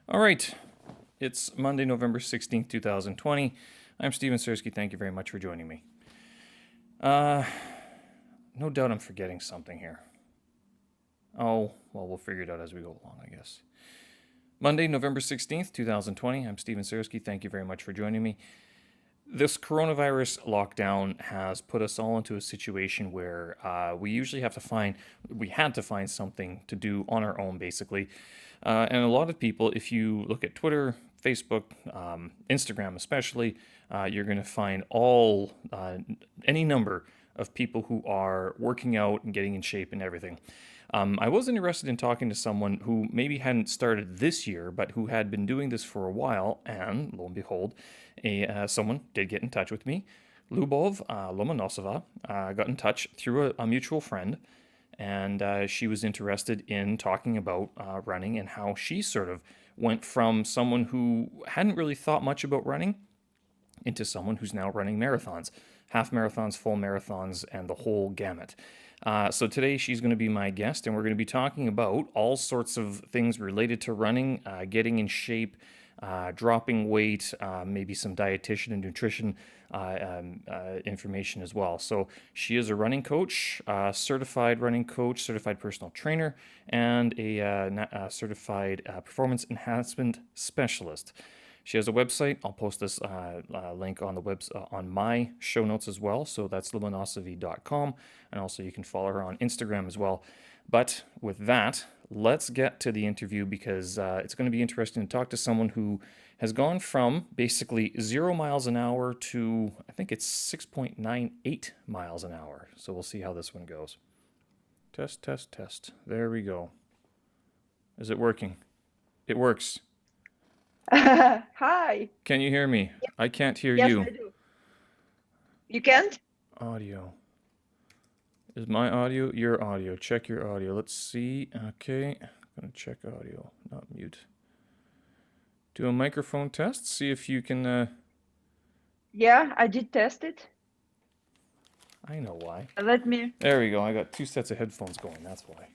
All right. It's Monday, November 16th, 2020. I'm Steven Sersky. Thank you very much for joining me. No doubt I'm forgetting something here. Oh, well, we'll figure it out as we go along, I guess. Monday, November 16th, 2020. I'm Steven Sersky. Thank you very much for joining me. This coronavirus lockdown has put us all into a situation where we had to find something to do on our own, basically. And a lot of people, if you look at Twitter, Facebook, Instagram especially, you're going to find any number of people who are working out and getting in shape and everything. I was interested in talking to someone who maybe hadn't started this year, but who had been doing this for a while, and lo and behold, someone did get in touch with me. Liubov, Lomonosova, got in touch through a mutual friend, and she was interested in talking about running and how she sort of went from someone who hadn't really thought much about running into someone who's now running marathons, half marathons, full marathons, and the whole gamut. So today she's going to be my guest, and we're going to be talking about all sorts of things related to running, getting in shape, dropping weight, maybe some dietitian and nutrition information as well. So she is a running coach, certified running coach, certified personal trainer, and a certified performance enhancement specialist. She has a website. I'll post this link on the on my show notes as well. So that's lomonosova.com, and also you can follow her on Instagram as well. But with that, let's get to the interview because it's going to be interesting to talk to someone who has gone from basically 0 miles an hour to I think it's 6.98 miles an hour. So we'll see how this one goes. Test, test, test. There we go. Is it working? It works. Hi. Can you hear me? Yes, I can't hear yes, you. I do. You can't? Audio. Is my audio your audio? Check your audio. Let's see. Okay. I'm going to check audio, not mute. Do a microphone test. See if you can. Yeah, I did test it. I know why. Let me. There we go. I got 2 sets of headphones going. That's why.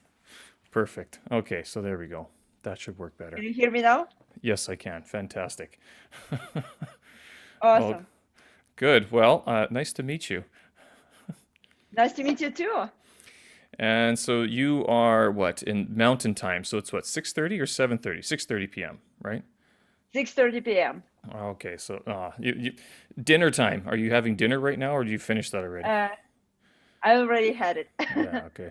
Perfect. Okay, so there we go. That should work Can better. you hear me now? Yes, I can. Fantastic. Well, Awesome. good. Well, nice to meet you. Nice to meet you too. And so you are what in Mountain Time? So it's what 6:30 or 7:30? 6:30 p.m. Right? 6:30 p.m. Okay, so dinner time. Are you having dinner right now, or do you finish that already? Uh, I already had it. Yeah, okay.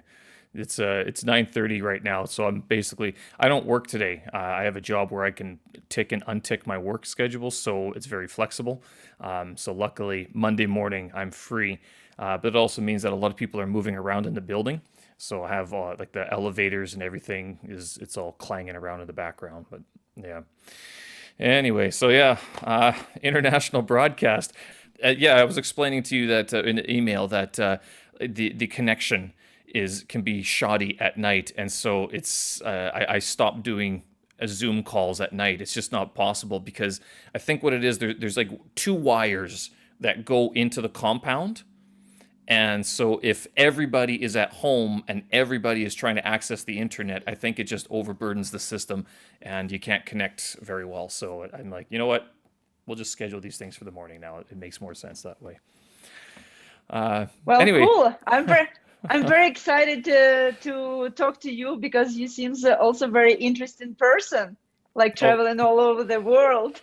It's 9:30 right now, so I don't work today. I have a job where I can tick and untick my work schedule, so it's very flexible. So luckily Monday morning I'm free, but it also means that a lot of people are moving around in the building. So I have like the elevators and everything it's all clanging around in the background. But yeah. Anyway, so yeah, international broadcast. Yeah, I was explaining to you that in an email that the connection is can be shoddy at night, and so I stopped doing Zoom calls at night. It's just not possible because I think what it is there's like two wires that go into the compound, and so if everybody is at home and everybody is trying to access the internet, I think it just overburdens the system and you can't connect very well. So I'm like, you know what? We'll just schedule these things for the morning now. It makes more sense that way. Well, Anyway, cool. I'm very excited to talk to you because you seems also very interesting person, like oh, traveling all over the world.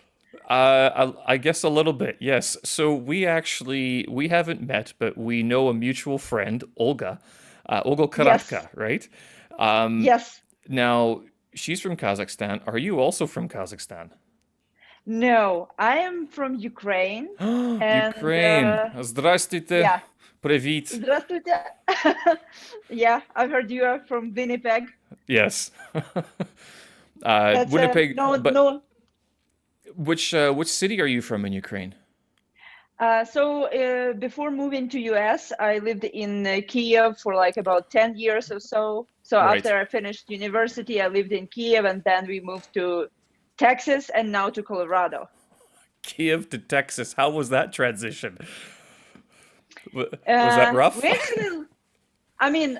I guess a little bit, yes. So we haven't met, but we know a mutual friend, Olga, Olga Yes. Karatka, right? Um, Yes. Now she's from Kazakhstan. Are you also from Kazakhstan? No, I am from Ukraine, and Ukraine. Здравствуйте. yeah. Привіт. Здравствуйте. Yeah, I've heard you are from Winnipeg. Yes. That's Winnipeg. no, But no. which city are you from in Ukraine? So before moving to US, I lived in Kiev for like about 10 years or so. So Right. after I finished university, I lived in Kiev, and then we moved to Texas and now to Colorado. Kiev to Texas. How was that transition? Was that rough? We actually I mean,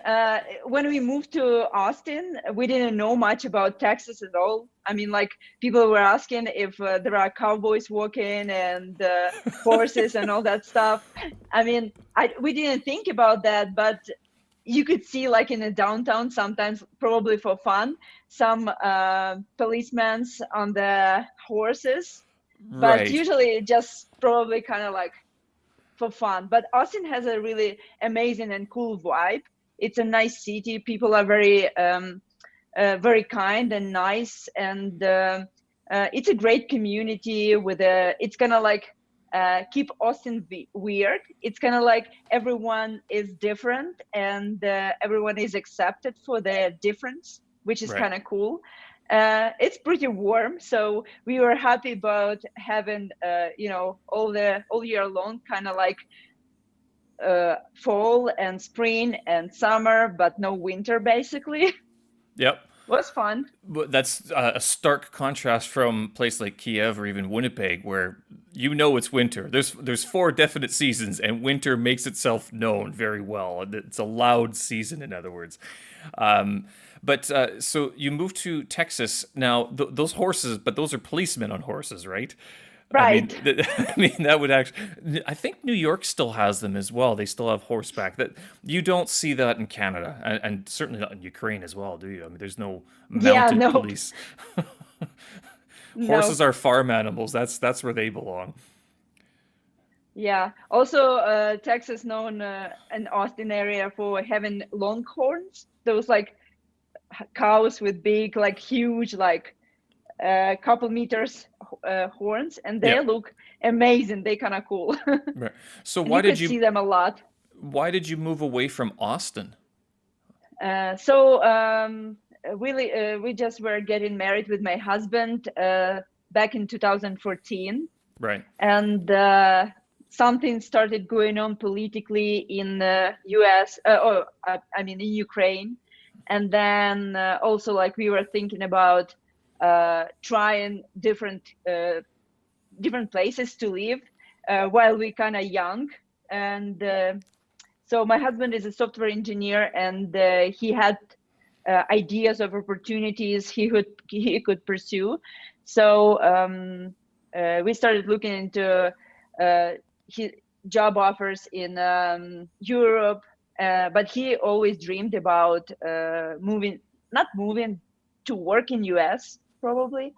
when we moved to Austin, we didn't know much about Texas at all. I mean, like people were asking if there are cowboys walking and horses and all that stuff. I mean, we didn't think about that, but you could see like in the downtown sometimes, probably for fun, some policemen on the horses, but Right. usually just probably kind of like for fun. But Austin has a really amazing and cool vibe. It's a nice city. People are very kind and nice, and it's a great community. With a, it's kind of like keep Austin weird. It's kind of like everyone is different, and everyone is accepted for their difference, which is Right. kind of cool. It's pretty warm, so we were happy about having all year long, kind of like fall and spring and summer, but no winter basically. Yep. Was fun. But that's a stark contrast from a place like Kiev or even Winnipeg, where you know it's winter. There's four definite seasons, and winter makes itself known very well. It's a loud season, in other words. But so you moved to Texas now. Those horses, but those are policemen on horses, right? I mean, Right. I mean that would actually. I think New York still has them as well. They still have horseback. That you don't see that in Canada, and certainly not in Ukraine as well, do you? I mean, there's no Yeah, mounted no, police. no. Horses are farm animals. That's where they belong. Yeah. Also, Texas known an Austin area for having longhorns. Those like cows with big, like huge, like couple meters horns, and they Yep. look amazing. They kind of cool, Right. So and you could see them a lot. why did you move away from Austin? So we just were getting married with my husband back in 2014, Right. and something started going on politically in the US, I mean in Ukraine, and then also like we were thinking about trying different places to live while we kind of young, and so my husband is a software engineer, and he had ideas of opportunities he could pursue. So we started looking into his job offers in Europe, but he always dreamed about not moving to work in US probably,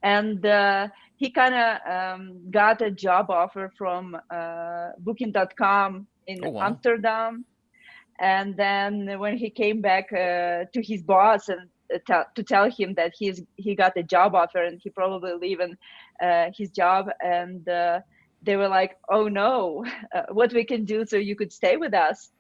and he kind of got a job offer from booking.com in Oh wow. Amsterdam. And then when he came back to his boss and to tell him that he got a job offer and he probably leaving his job, and they were like, oh no, what we can do so you could stay with us.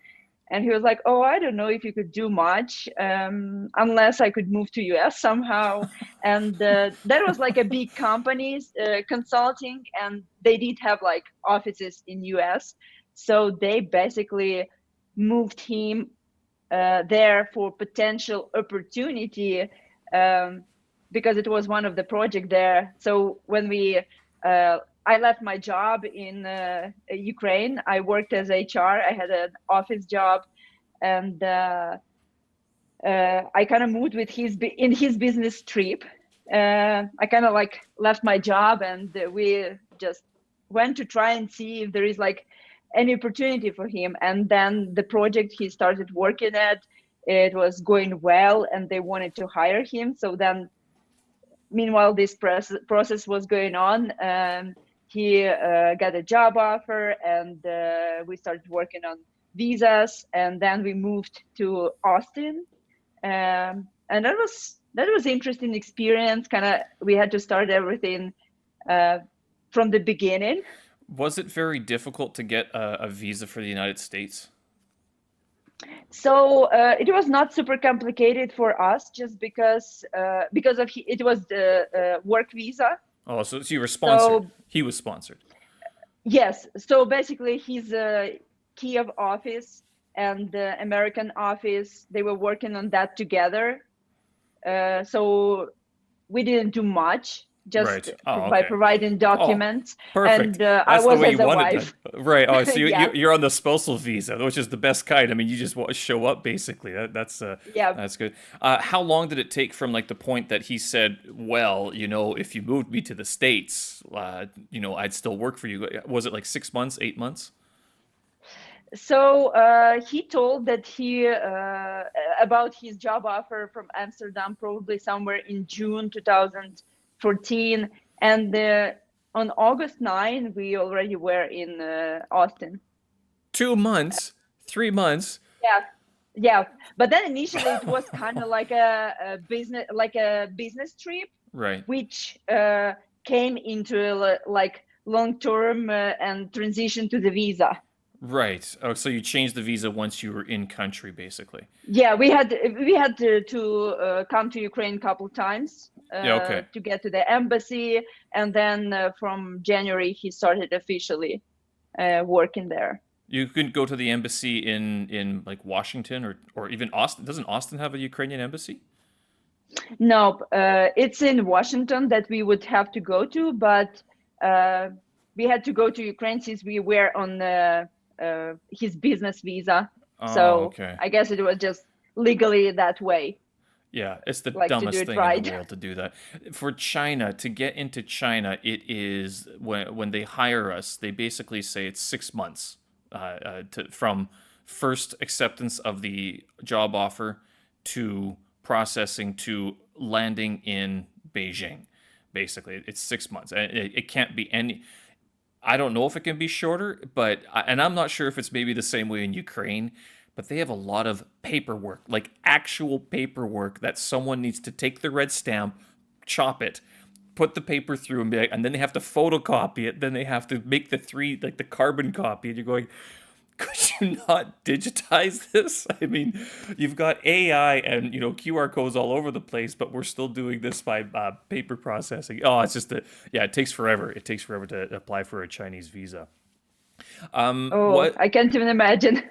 And he was like, oh, I don't know if you could do much unless I could move to US somehow. And that was like a big company consulting, and they did have like offices in US. So they basically moved him there for potential opportunity, because it was one of the project there. So when I left my job in Ukraine, I worked as HR. I had an office job, and I kind of moved with in his business trip. I kind of like left my job, and we just went to try and see if there is like any opportunity for him. And then the project he started working at, it was going well, and they wanted to hire him. So then, meanwhile, this process was going on. He got a job offer, and we started working on visas, and then we moved to Austin. And that was interesting experience. Kind of, we had to start everything from the beginning. Was it very difficult to get a visa for the United States? So it was not super complicated for us, just because of it was the work visa. Oh, so you were sponsored. So He was sponsored. yes, so basically his Kiev office and the American office, they were working on that together. So we didn't do much. just Right. Oh, by okay. providing Oh, documents. perfect. And I That's the was way as you a want it done. wife. Right. Oh, so Yeah, you're on the spousal visa, which is the best kind. I mean, you just show up basically. yeah. That's good. How long did it take from like the point that he said, "Well, if you moved me to the States, I'd still work for you." Was it like 6 months, 8 months? So he told that he about his job offer from Amsterdam probably somewhere in June 2014, and on August 9 we already were in Austin. 2 months, 3 months. Yeah, yeah. But then initially it was kind of like a business trip, Right. which came into like long term and transition to the visa. Right. Oh, so you changed the visa once you were in country, basically. Yeah, we had to come to Ukraine a couple times Yeah. Okay. to get to the embassy, and then from January he started officially working there. You can go to the embassy in like Washington or even Austin. Doesn't Austin have a Ukrainian embassy? No, it's in Washington that we would have to go to, but uh, we had to go to Ukraine since we were on his business visa. Oh, So okay. I guess it was just legally that way, Yeah, it's the like to do dumbest it thing in the right. world to do that. For China, to get into China, it is when they hire us, they basically say it's 6 months from first acceptance of the job offer to processing to landing in Beijing. Basically, it's 6 months. And it can't be any. I don't know if it can be shorter, and I'm not sure if it's maybe the same way in Ukraine, but they have a lot of paperwork, like actual paperwork that someone needs to take the red stamp, chop it, put the paper through, and then they have to photocopy it. Then they have to make like the carbon copy. And you're going, could you not digitize this? I mean, you've got AI and QR codes all over the place, but we're still doing this by paper processing. Oh, it's just yeah, it takes forever. It takes forever to apply for a Chinese visa. Oh, What I can't even imagine.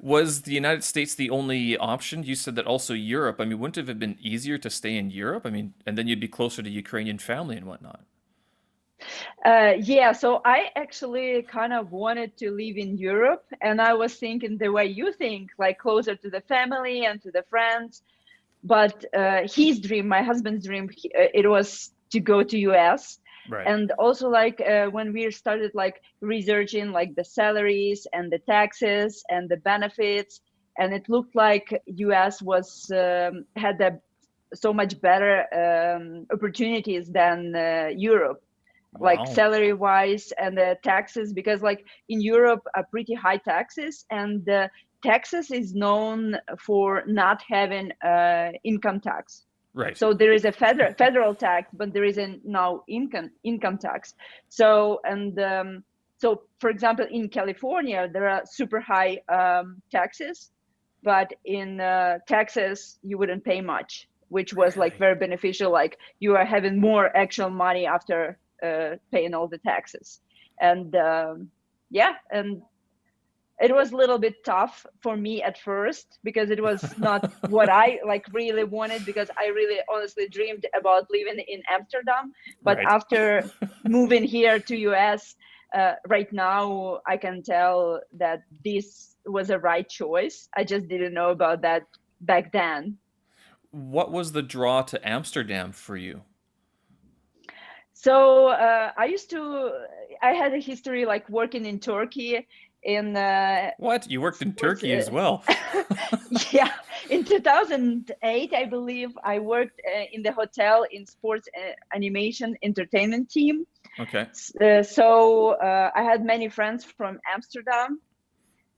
was the United States the only option? You said that also Europe. I mean, wouldn't it have been easier to stay in Europe? I mean, and then you'd be closer to Ukrainian family and whatnot. Yeah, so I actually kind of wanted to live in Europe, and I was thinking the way you think, like closer to the family and to the friends. But his dream, my husband's dream, it was to go to US. Right. And also like when we started like researching like the salaries and the taxes and the benefits, and it looked like US was had so much better opportunities than Europe, like Wow. salary wise and the taxes, because like in Europe are pretty high taxes, and Texas is known for not having income tax. Right. So there is a federal tax, but there isn't now income tax. So and so for example in California there are super high taxes, but in Texas you wouldn't pay much, which was like Really? very beneficial. Like you are having more actual money after paying all the taxes. And yeah, and it was a little bit tough for me at first because it was not what I like really wanted, because I really honestly dreamed about living in Amsterdam. But Right. after moving here to US, right now I can tell that this was a right choice. I just didn't know about that back then. What was the draw to Amsterdam for you? So I had a history like working in Turkey in What? You worked in sports. Turkey as well. Yeah, in 2008, I believe I worked in the hotel in sports animation entertainment team. Okay. So I had many friends from Amsterdam,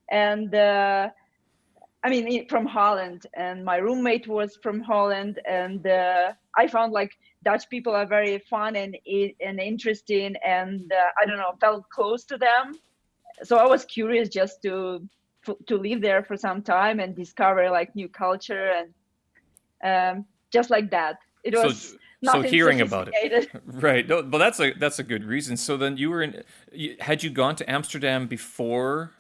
and I mean from Holland, and my roommate was from Holland, and I found like Dutch people are very fun and interesting, and I don't know, felt close to them. So I was curious just to live there for some time and discover like new culture, and just like that. It So was so nothing hearing about it. sophisticated. Right. No, but that's a good reason. So then had you gone to Amsterdam before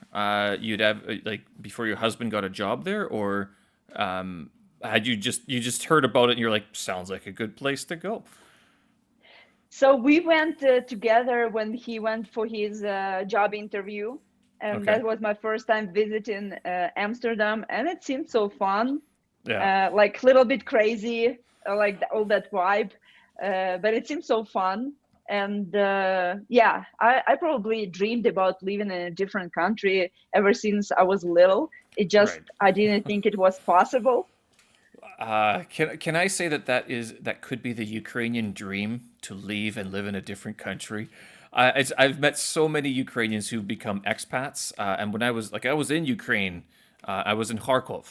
you'd have like before your husband got a job there, or had you just heard about it and you're like, sounds like a good place to go. So we went together when he went for his job interview, and Okay. that was my first time visiting Amsterdam, and it seemed so fun, Yeah. like a little bit crazy, like all that vibe, but it seemed so fun. And yeah, I probably dreamed about living in a different country ever since I was little. It just, Right. I didn't think it was possible. Can I say that that could be the Ukrainian dream to leave and live in a different country? I've met so many Ukrainians who've become expats, and when I was in Ukraine, I was in Kharkov,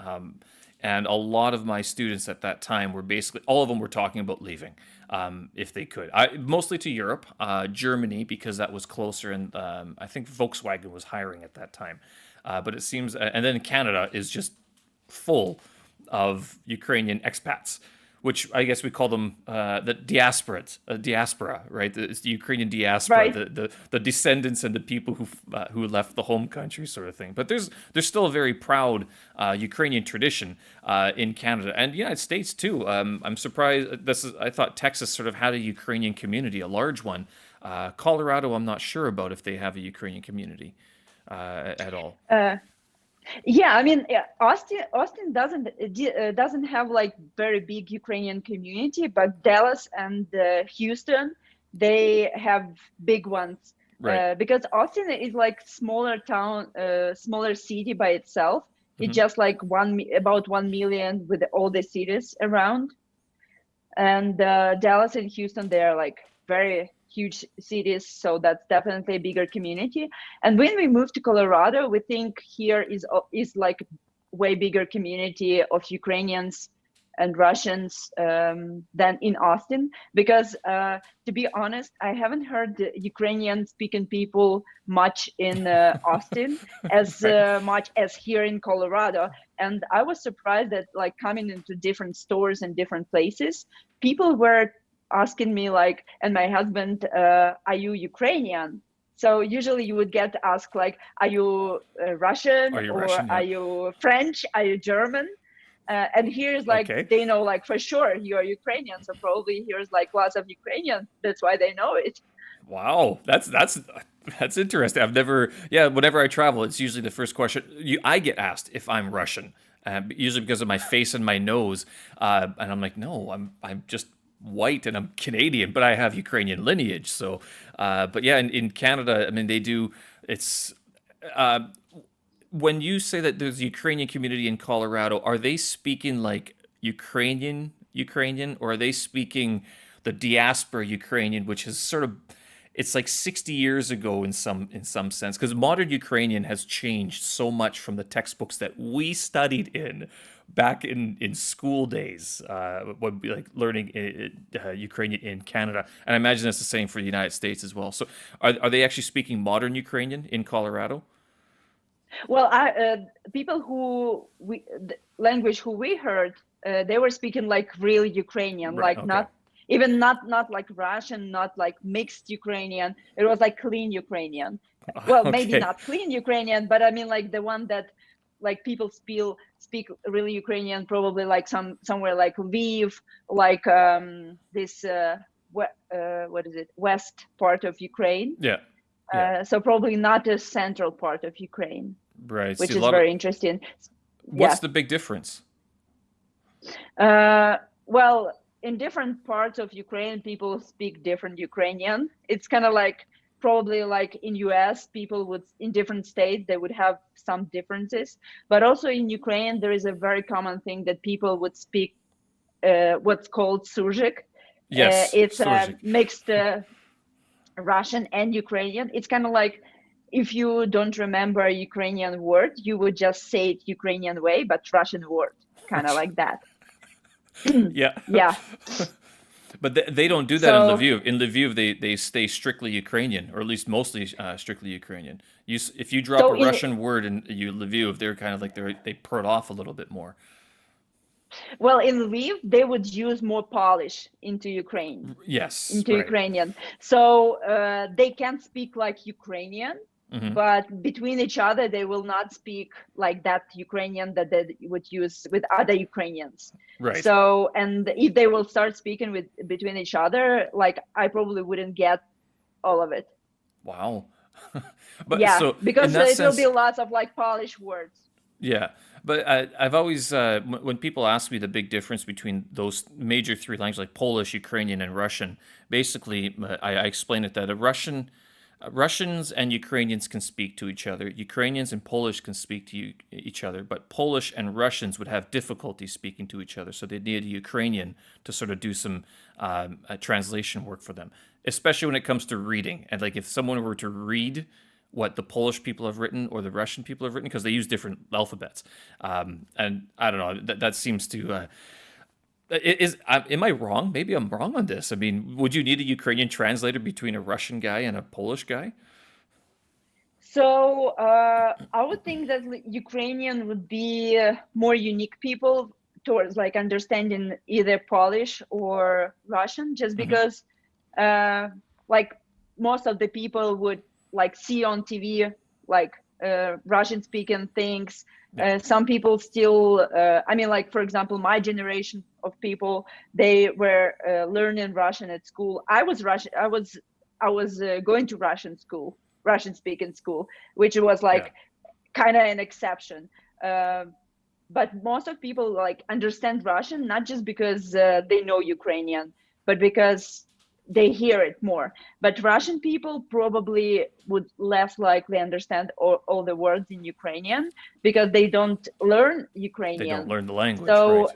um, and a lot of my students at that time were basically all of them were talking about leaving, if they could. Mostly to Europe, Germany because that was closer, and I think Volkswagen was hiring at that time. But it seems, and then Canada is just full of Ukrainian expats, which I guess we call them the diaspora, right? It's the Ukrainian diaspora, Right. the descendants and the people who left the home country, sort of thing. But there's still a very proud Ukrainian tradition in Canada and the United States too. I'm surprised. I thought Texas sort of had a Ukrainian community, a large one. Colorado, I'm not sure about if they have a Ukrainian community at all. Yeah, I mean, yeah, Austin doesn't have like very big Ukrainian community, but Dallas and Houston, they have big ones. Right. Because Austin is like smaller town, smaller city by itself. It's Hmm. just like about 1 million with all the cities around. And Dallas and Houston, they're like very huge cities, so that's definitely a bigger community. And when we moved to Colorado, we think here is like way bigger community of Ukrainians and Russians than in Austin, because to be honest, I haven't heard the Ukrainian speaking people much in Austin as Right. much as here in Colorado. And I was surprised that like coming into different stores and different places, people were asking me like, and my husband, are you Ukrainian? So usually you would get asked like, are you Russian, Are you or Russian? are Yeah. you French? Are you German? And here's like, Okay. they know like for sure you're Ukrainian. So probably here's like lots of Ukrainian. That's why they know it. Wow, that's interesting. I've never, yeah. Whenever I travel, it's usually the first question I get asked if I'm Russian, usually because of my face and my nose, and I'm like, no, I'm just white and I'm Canadian, but I have Ukrainian lineage. So, but yeah, in Canada, I mean, they do. It's uh, when you say that there's a Ukrainian community in Colorado, are they speaking like Ukrainian, or are they speaking the diaspora Ukrainian, which is sort of it's like 60 years ago in some sense, because modern Ukrainian has changed so much from the textbooks that we studied in back in school days, when we like learning Ukrainian in Canada, and I imagine that's the same for the United States as well. So are they actually speaking modern Ukrainian in Colorado? Well, people who the language who we heard, they were speaking like real Ukrainian, Right. like Okay. not like Russian, not like mixed Ukrainian. It was like clean Ukrainian. Well, maybe Okay. not clean Ukrainian, but I mean like the one that like people speak really Ukrainian, probably like somewhere like Lviv, like this what is it, west part of Ukraine. Yeah. Yeah. So probably not the central part of Ukraine, Right. See, which a is lot of very interesting. what's Yeah. the big difference? Well, in different parts of Ukraine, people speak different Ukrainian. It's kind of like probably like in US, people would in different states they would have some differences, but also in Ukraine there is a very common thing that people would speak what's called Surzhyk. Yes, It's a Surgic. mixed Russian and Ukrainian. It's kind of like if you don't remember a Ukrainian word, you would just say it Ukrainian way, but Russian word, kind of like that. Yeah. Yeah. But they don't do that in So Lviv. In Lviv, they stay strictly Ukrainian, or at least mostly strictly Ukrainian. If you drop a so in Russian word in Lviv, they're kind of like they put off a little bit more. well in Lviv they would use more Polish Yes, into right. Ukrainian. So they can speak like Ukrainian, Hmm. but between each other they will not speak like that Ukrainian that they would use with other Ukrainians. Right. So, and if they will start speaking with between each other, like I probably wouldn't get all of it. Wow. But Yeah, so in because that it will be sense, lots of like Polish words. yeah. But I've always, when people ask me the big difference between those major three languages, like Polish, Ukrainian, and Russian, basically, I explain it that Russians and Ukrainians can speak to each other. Ukrainians and Polish can speak to each other, but Polish and Russians would have difficulty speaking to each other. So they'd need a Ukrainian to sort of do some translation work for them, especially when it comes to reading. And like if someone were to read what the Polish people have written or the Russian people have written, because they use different alphabets. And I don't know, that seems to. Am I wrong? Maybe I'm wrong on this. I mean, would you need a Ukrainian translator between a Russian guy and a Polish guy? So I would think that Ukrainian would be more unique people towards like understanding either Polish or Russian, just Hmm. because uh, like most of the people would like see on TV like Russian speaking things. Yeah, Some people still, I mean, like for example, my generation of people, they were learning Russian at school. I was Russian. I was going to Russian school, Russian speaking school, which was yeah, like kind of an exception. Uh, but most of people like understand Russian not just because they know Ukrainian, but because they hear it more. But Russian people probably would less likely understand all the words in Ukrainian because they don't learn they don't Ukrainian. learn the language, So, right?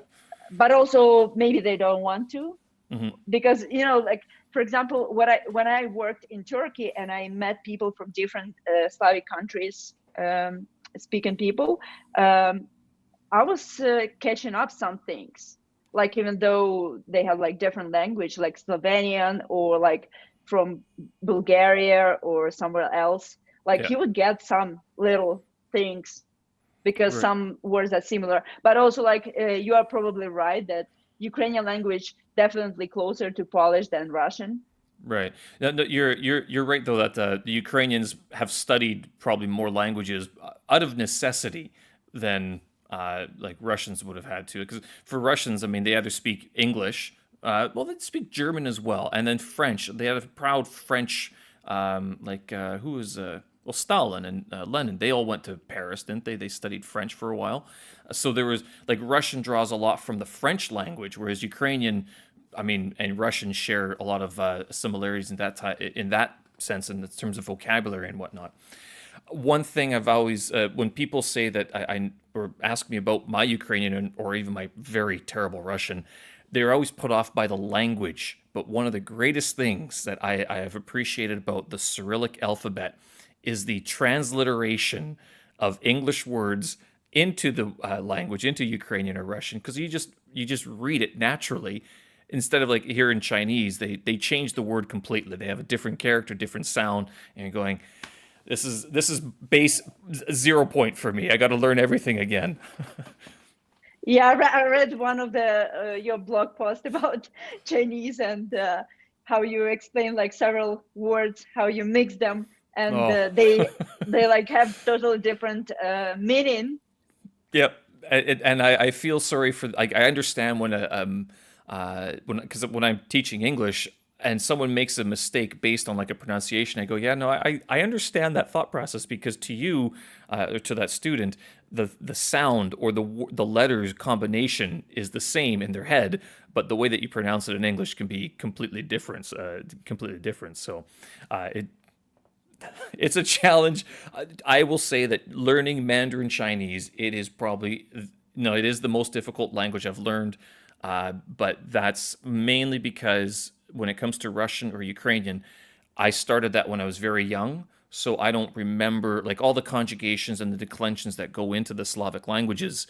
but also maybe they don't want to, Hmm. because like for example, when I worked in Turkey and I met people from different Slavic countries, speaking people, um, I was catching up some things, like even though they have like different language, like Slovenian or like from Bulgaria or somewhere else, like Yeah, you would get some little things because right. some words are similar. But also, like you are probably right that Ukrainian language definitely closer to Polish than Russian. Right. No, no, you're right though that the Ukrainians have studied probably more languages out of necessity than like Russians would have had to. Because for Russians, I mean, they either speak English, well, they speak German as well, and then French. They had a proud French, who was well, Stalin and Lenin. They all went to Paris, didn't they? They studied French for a while. So there was like Russian draws a lot from the French language, whereas Ukrainian, I mean, and Russians share a lot of similarities in that sense, in terms of vocabulary and whatnot. One thing I've always, when people say that or ask me about my Ukrainian or even my very terrible Russian, they're always put off by the language. But one of the greatest things that I have appreciated about the Cyrillic alphabet is the transliteration of English words into the language, into Ukrainian or Russian, because you just read it naturally. Instead of like here in Chinese, they change the word completely. They have a different character, different sound, and you're going, this is base 0 point for me. I got to learn everything again. Yeah, I read one of the your blog post about Chinese and how you explain like several words, how you mix them, and Oh, they like have totally different meaning. yep. And I feel sorry for like I understand when I'm teaching English and someone makes a mistake based on like a pronunciation, I go, yeah, no, I understand that thought process because to you, or to that student, the sound or the letters combination is the same in their head, but the way that you pronounce it in English can be completely different. Completely different. So, it's a challenge. I will say that learning Mandarin Chinese, it is probably, no, it is the most difficult language I've learned. But that's mainly because when it comes to Russian or Ukrainian, I started that when I was very young. So I don't remember like all the conjugations and the declensions that go into the Slavic languages.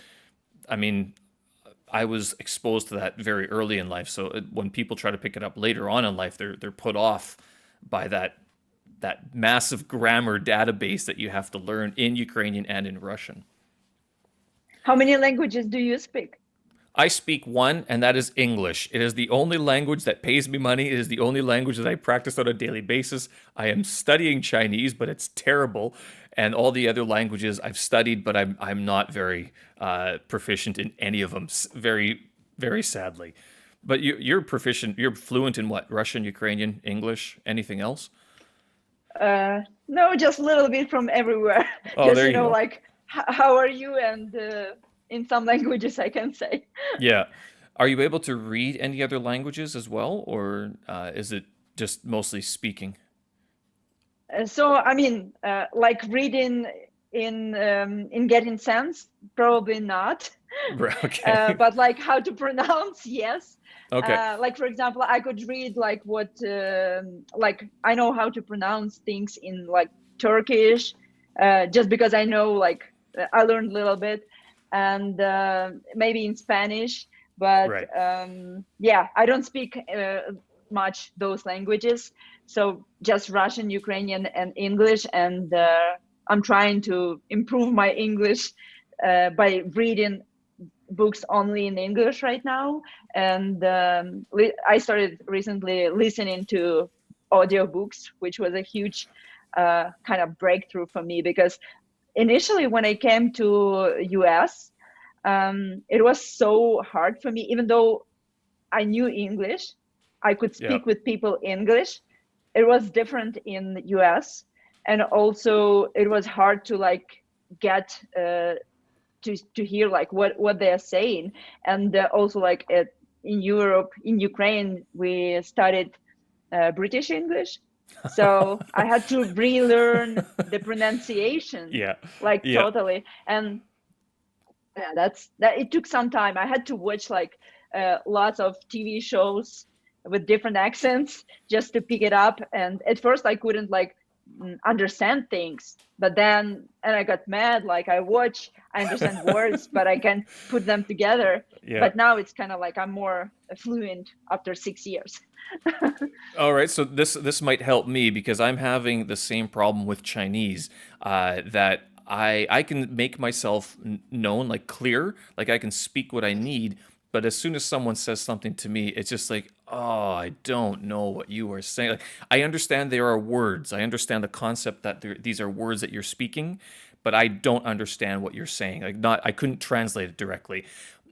I mean, I was exposed to that very early in life. So when people try to pick it up later on in life, they're put off by that massive grammar database that you have to learn in Ukrainian and in Russian. How many languages do you speak? I speak one, and that is English. It is the only language that pays me money. It is the only language that I practice on a daily basis. I am studying Chinese, but it's terrible. And all the other languages I've studied, but I'm not very proficient in any of them. Very, very sadly. But you're proficient. You're fluent in what? Russian, Ukrainian, English, anything else? No, just a little bit from everywhere. Oh, Just, there you go. like, how are you? And in some languages, I can say. Yeah. Are you able to read any other languages as well, or is it just mostly speaking? So, I mean, like reading in getting sense, probably not. Okay. But like how to pronounce, yes. Okay. Like for example, I could read like what, like I know how to pronounce things in like Turkish, just because I know like I learned a little bit, and maybe in Spanish. But Right. yeah, I don't speak much those languages. So just Russian, Ukrainian, and English, and I'm trying to improve my English by reading books only in English right now. And I started recently listening to audiobooks, which was a huge kind of breakthrough for me, because initially when I came to US, it was so hard for me, even though I knew English, I could Yeah. speak with people English. It was different in the US, and also it was hard to like get to hear like what they're saying. And also like in Europe, in Ukraine, we studied British English, so I had to relearn the pronunciation, Yeah. like Yeah. totally. And yeah, that it took some time. I had to watch like lots of TV shows with different accents just to pick it up. And at first I couldn't like understand things, but then, and I got mad, like I understand words, but I can't put them together. Yeah. But now it's kind of like I'm more fluent after 6 years. All right, so this might help me because I'm having the same problem with Chinese, that I can make myself known, like clear, like I can speak what I need, but as soon as someone says something to me, it's just like, oh, I don't know what you are saying. Like, I understand there are words, I understand the concept that these are words that you're speaking, but I don't understand what you're saying. Like, not I couldn't translate it directly.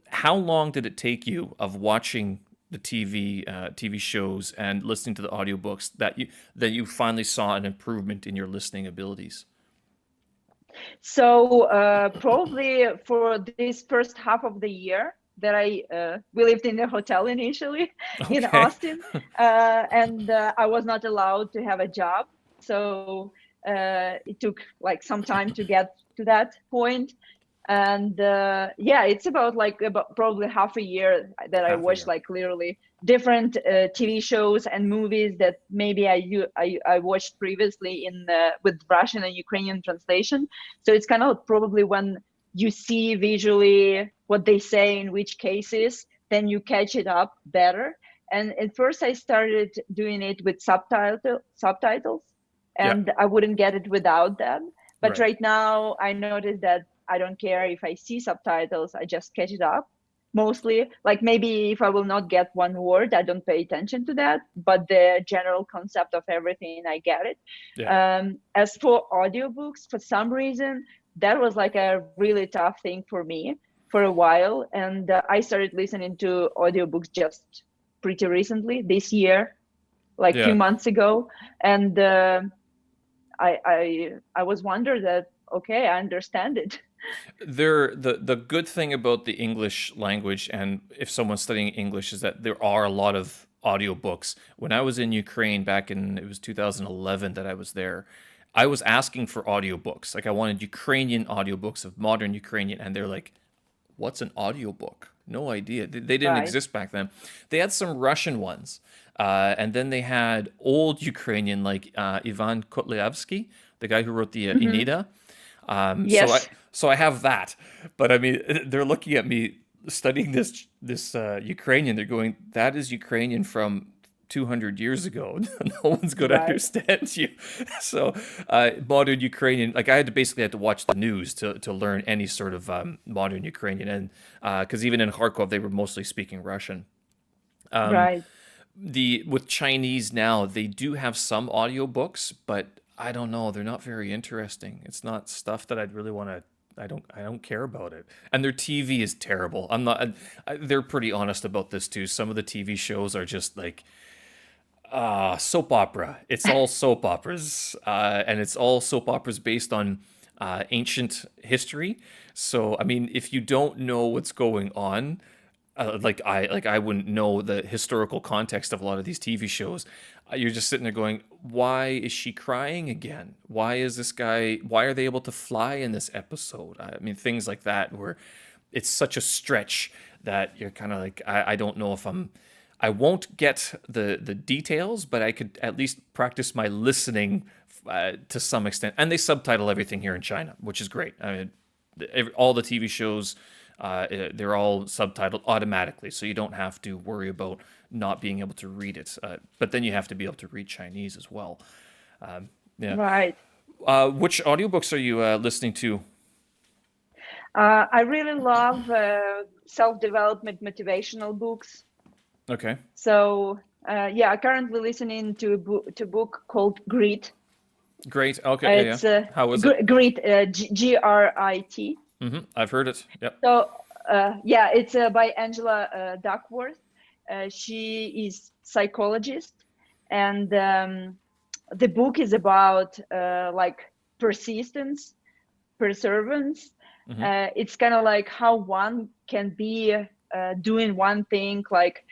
How long did it take you of watching the TV shows and listening to the audiobooks that you finally saw an improvement in your listening abilities? So probably for this first half of the year that we lived in a hotel initially in Okay. Austin, and I was not allowed to have a job. So it took like some time to get to that point. And yeah, it's about probably half a year that I Half a watched year. like clearly different TV shows and movies that maybe I watched previously in with Russian and Ukrainian translation. So it's kind of probably when you see visually what they say in which cases, then you catch it up better. And at first I started doing it with subtitles, Yeah. and I wouldn't get it without them. But Right. right now I noticed that I don't care if I see subtitles, I just catch it up. Mostly, like maybe if I will not get one word, I don't pay attention to that, but the general concept of everything, I get it. Yeah. As for audiobooks, for some reason, that was like a really tough thing for me for a while. And I started listening to audiobooks just pretty recently, this year, like few Yeah. months ago. And I was wondering that, okay, I understand it. The good thing about the English language, and if someone's studying English, is that there are a lot of audiobooks. When I was in Ukraine back in, it was 2011 that I was there, I was asking for audiobooks. Like, I wanted Ukrainian audiobooks of modern Ukrainian, and they're like, what's an audiobook? No idea. They didn't Right. exist back then. They had some Russian ones. And then they had old Ukrainian, like Ivan Kotlyaevsky, the guy who wrote the Hmm. Enida. So I Yes. so I have that, but I mean, they're looking at me studying this Ukrainian. They're going, that is Ukrainian from 200 years ago. No one's going to Right. understand you. So, modern Ukrainian, like I had to watch the news to learn any sort of modern Ukrainian. And because even in Kharkov, they were mostly speaking Russian. Right. With Chinese now, they do have some audiobooks, but I don't know, they're not very interesting. It's not stuff that I'd really want to. I don't care about it. And their TV is terrible. I'm not. They're pretty honest about this too. Some of the TV shows are just like soap opera. It's all soap operas, and it's all soap operas based on ancient history. So, I mean, if you don't know what's going on, like I wouldn't know the historical context of a lot of these TV shows. You're just sitting there going, "Why is she crying again? Why is this guy? Why are they able to fly in this episode?" I mean, things like that where it's such a stretch that you're kind of like, I don't know if I won't get the details, but I could at least practice my listening to some extent. And they subtitle everything here in China, which is great. I mean, all the TV shows, they're all subtitled automatically, so you don't have to worry about not being able to read it. But then you have to be able to read Chinese as well. Yeah. Right. Which audiobooks are you listening to? I really love self-development motivational books. Okay. So yeah, currently listening to a book called Grit. Great. Okay. Yeah. It's How is it? Grit, Grit. I've heard it. Yep. So yeah, it's by Angela Duckworth. She is psychologist, and the book is about like persistence, perseverance. It's kind of like how one can be doing one thing like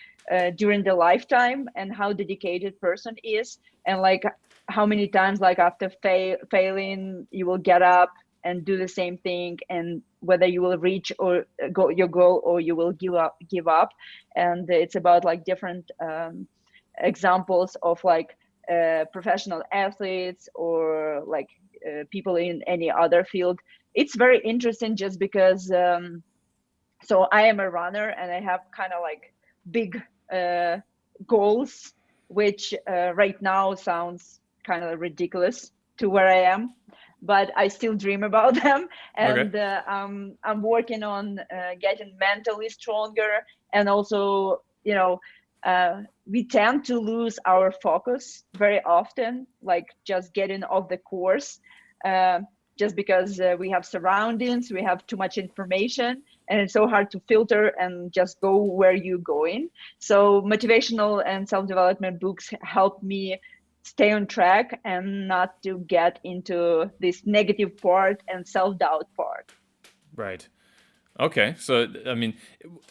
during the lifetime, and how dedicated person is, and like how many times like after failing you will get up and do the same thing, and whether you will reach or go your goal, or you will give up. And it's about like different examples of like professional athletes, or like people in any other field. It's very interesting just because so I am a runner, and I have kind of like big goals, which right now sounds kind of ridiculous to where I am, but I still dream about them. Okay. And I'm working on getting mentally stronger. And also, you know, we tend to lose our focus very often, like just getting off the course, just because we have surroundings, we have too much information, and it's so hard to filter and just go where you're going. So motivational and self-development books help me stay on track and not to get into this negative part and self-doubt part. Right. Okay. So, I mean,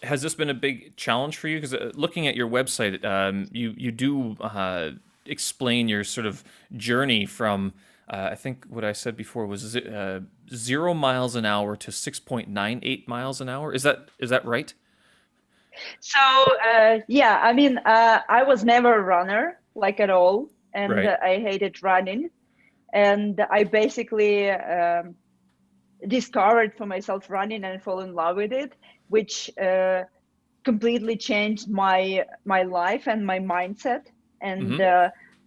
has this been a big challenge for you? Because looking at your website, you do explain your sort of journey from, I think what I said before was 0 miles an hour to 6.98 miles an hour. Is that right? So yeah, I mean, I was never a runner, like at all, and Right. I hated running. And I basically discovered for myself running and fall in love with it, which completely changed my life and my mindset. And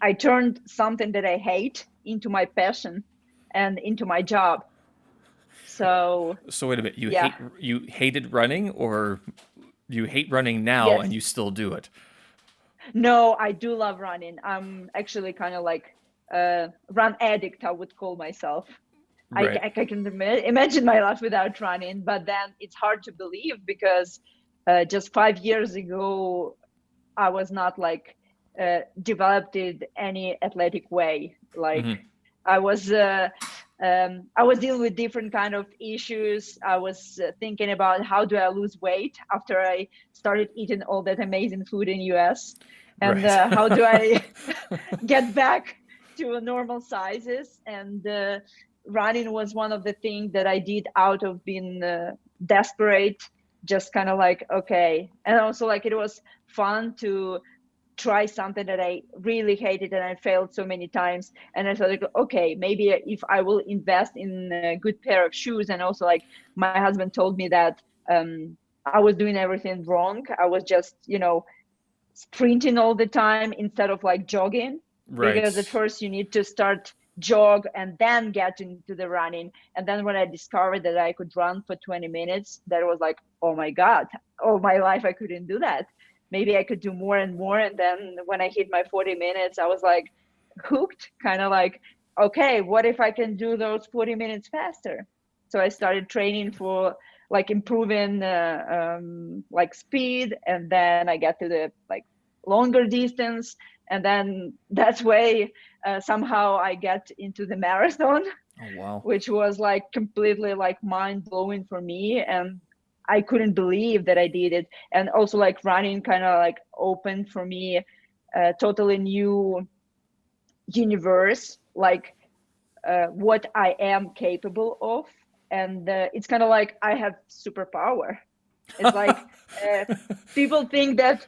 I turned something that I hate into my passion and into my job. So So wait a minute. yeah, You hated running, or you hate running now and yes. you still do it? No, I do love running. I'm actually kind of like a run addict, I would call myself. Right. I can imagine my life without running, but then it's hard to believe because just 5 years ago, I was not like developed in any athletic way. Like I was dealing with different kind of issues. I was thinking about how do I lose weight after I started eating all that amazing food in US, and Right. how do I get back to normal sizes. And running was one of the things that I did out of being desperate, just kind of like, okay. And also like it was fun to try something that I really hated and I failed so many times. And I thought, like, okay, maybe if I will invest in a good pair of shoes. And also like my husband told me that I was doing everything wrong. I was just, sprinting all the time instead of like jogging, because at Right. first you need to start jog and then get into the running. And then when I discovered that I could run for 20 minutes, that was like, oh my God, all my life I couldn't do that. Maybe I could do more and more. And then when I hit my 40 minutes, I was like hooked, kind of like, okay, what if I can do those 40 minutes faster? So I started training for like improving like speed, and then I got to the like longer distance, and then that's way somehow I get into the marathon, Oh, wow. which was like completely like mind blowing for me, and I couldn't believe that I did it. And also like running kind of like opened for me a totally new universe, like what I am capable of. And it's kind of like I have superpower. It's like uh, people think that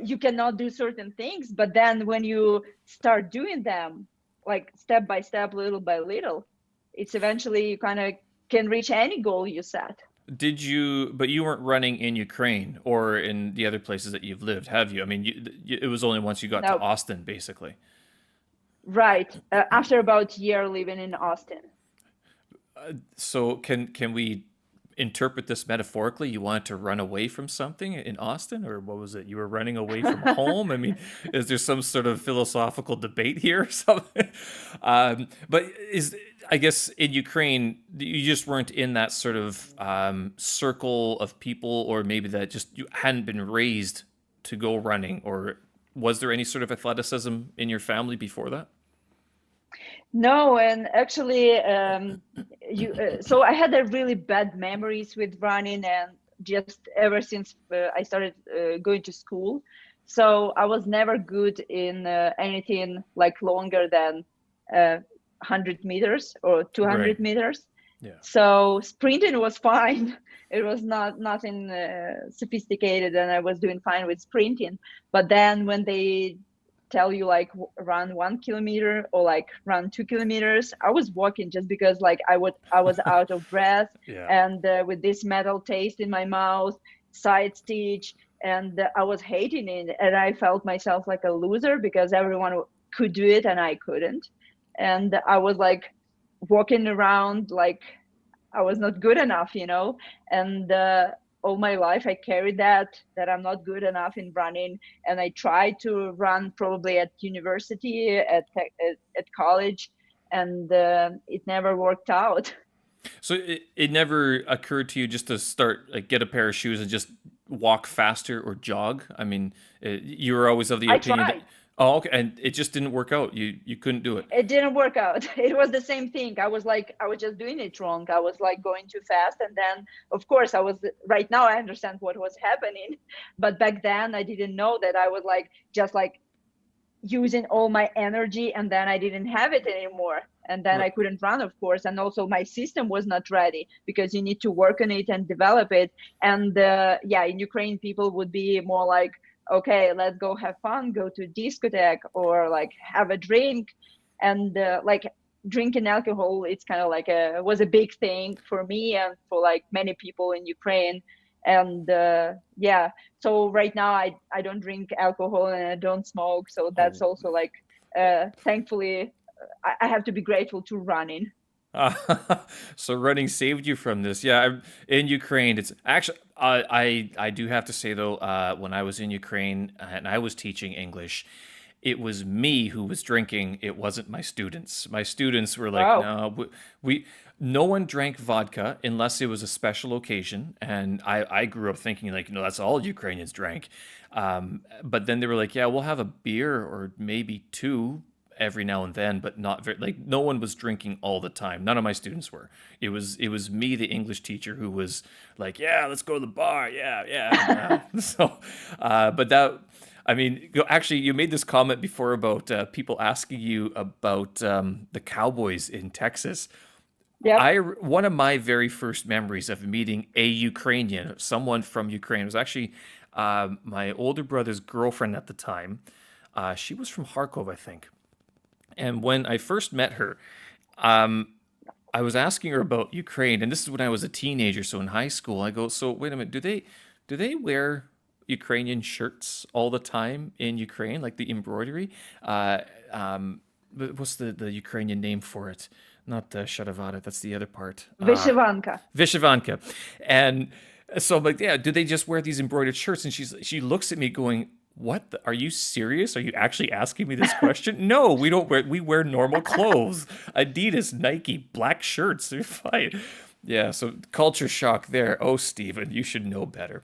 you cannot do certain things, but then when you start doing them, like step by step, little by little, it's eventually you kind of can reach any goal you set. But you weren't running in Ukraine or in the other places that you've lived, have you? I mean, it was only once you got to Now, Austin, basically. right, after about a year living in Austin. So can we interpret this metaphorically? You wanted to run away from something in Austin, or what was it? You were running away from home? I mean, is there some sort of philosophical debate here or something? But I guess in Ukraine, you just weren't in that sort of circle of people, or maybe that just you hadn't been raised to go running, or was there any sort of athleticism in your family before that? No, and actually, you. So I had a really bad memories with running, and just ever since I started going to school, so I was never good in anything like longer than 100 meters or Right. 200 meters. Yeah. So sprinting was fine. It was not nothing sophisticated, and I was doing fine with sprinting. But then when they tell you like run 1 kilometer or like run 2 kilometers, I was walking just because like I was out of breath, Yeah. and with this metal taste in my mouth, side stitch, and I was hating it, and I felt myself like a loser because everyone could do it and I couldn't. And I was like walking around like I was not good enough, and all my life I carried that I'm not good enough in running. And I tried to run probably at university, at college, and it never worked out. So it never occurred to you just to start like get a pair of shoes and just walk faster or jog? I mean, you were always of the I opinion that tried. oh, okay, and it just didn't work out. You couldn't do it. It didn't work out. It was the same thing. I was just doing it wrong. I was like going too fast, and then of course I was. Right now I understand what was happening, but back then I didn't know that I was like just like using all my energy, and then I didn't have it anymore, and then R- I couldn't run, of course. And also my system was not ready, because you need to work on it and develop it. And yeah, in Ukraine people would be more like, okay, let's go have fun, go to discotheque, or like have a drink. And like drinking alcohol, it's kind of like a was a big thing for me and for like many people in Ukraine. And yeah, so right now I don't drink alcohol and I don't smoke, so that's Oh, also like thankfully I have to be grateful to running. uh, so running saved you from this. Yeah, in Ukraine, it's actually I do have to say though, when I was in Ukraine and I was teaching English, it was me who was drinking. It wasn't my students. My students were like, Wow. no, we no one drank vodka unless it was a special occasion. And I grew up thinking like, that's all Ukrainians drank. But then they were like, yeah, we'll have a beer or maybe two every now and then, but not very, like no one was drinking all the time. None of my students were. It was me, the English teacher, who was like, yeah, let's go to the bar. Yeah, yeah. And, but that, I mean, actually, you made this comment before about people asking you about the Cowboys in Texas. Yep. One of my very first memories of meeting a Ukrainian, someone from Ukraine, was actually my older brother's girlfriend at the time. She was from Kharkov, I think. And when I first met her, I was asking her about Ukraine, and this is when I was a teenager, so in high school. I go, so wait a minute, do they wear Ukrainian shirts all the time in Ukraine, like the embroidery. Uh, what's the Ukrainian name for it? Not the Shadavada, that's the other part. Vyshyvanka. Vyshyvanka. And so I'm like, yeah, do they just wear these embroidered shirts? And she looks at me going, what? Are you serious? Are you actually asking me this question? No, we wear normal clothes. Adidas, Nike, black shirts. They're fine. Yeah, so culture shock there. Oh, Steven, you should know better.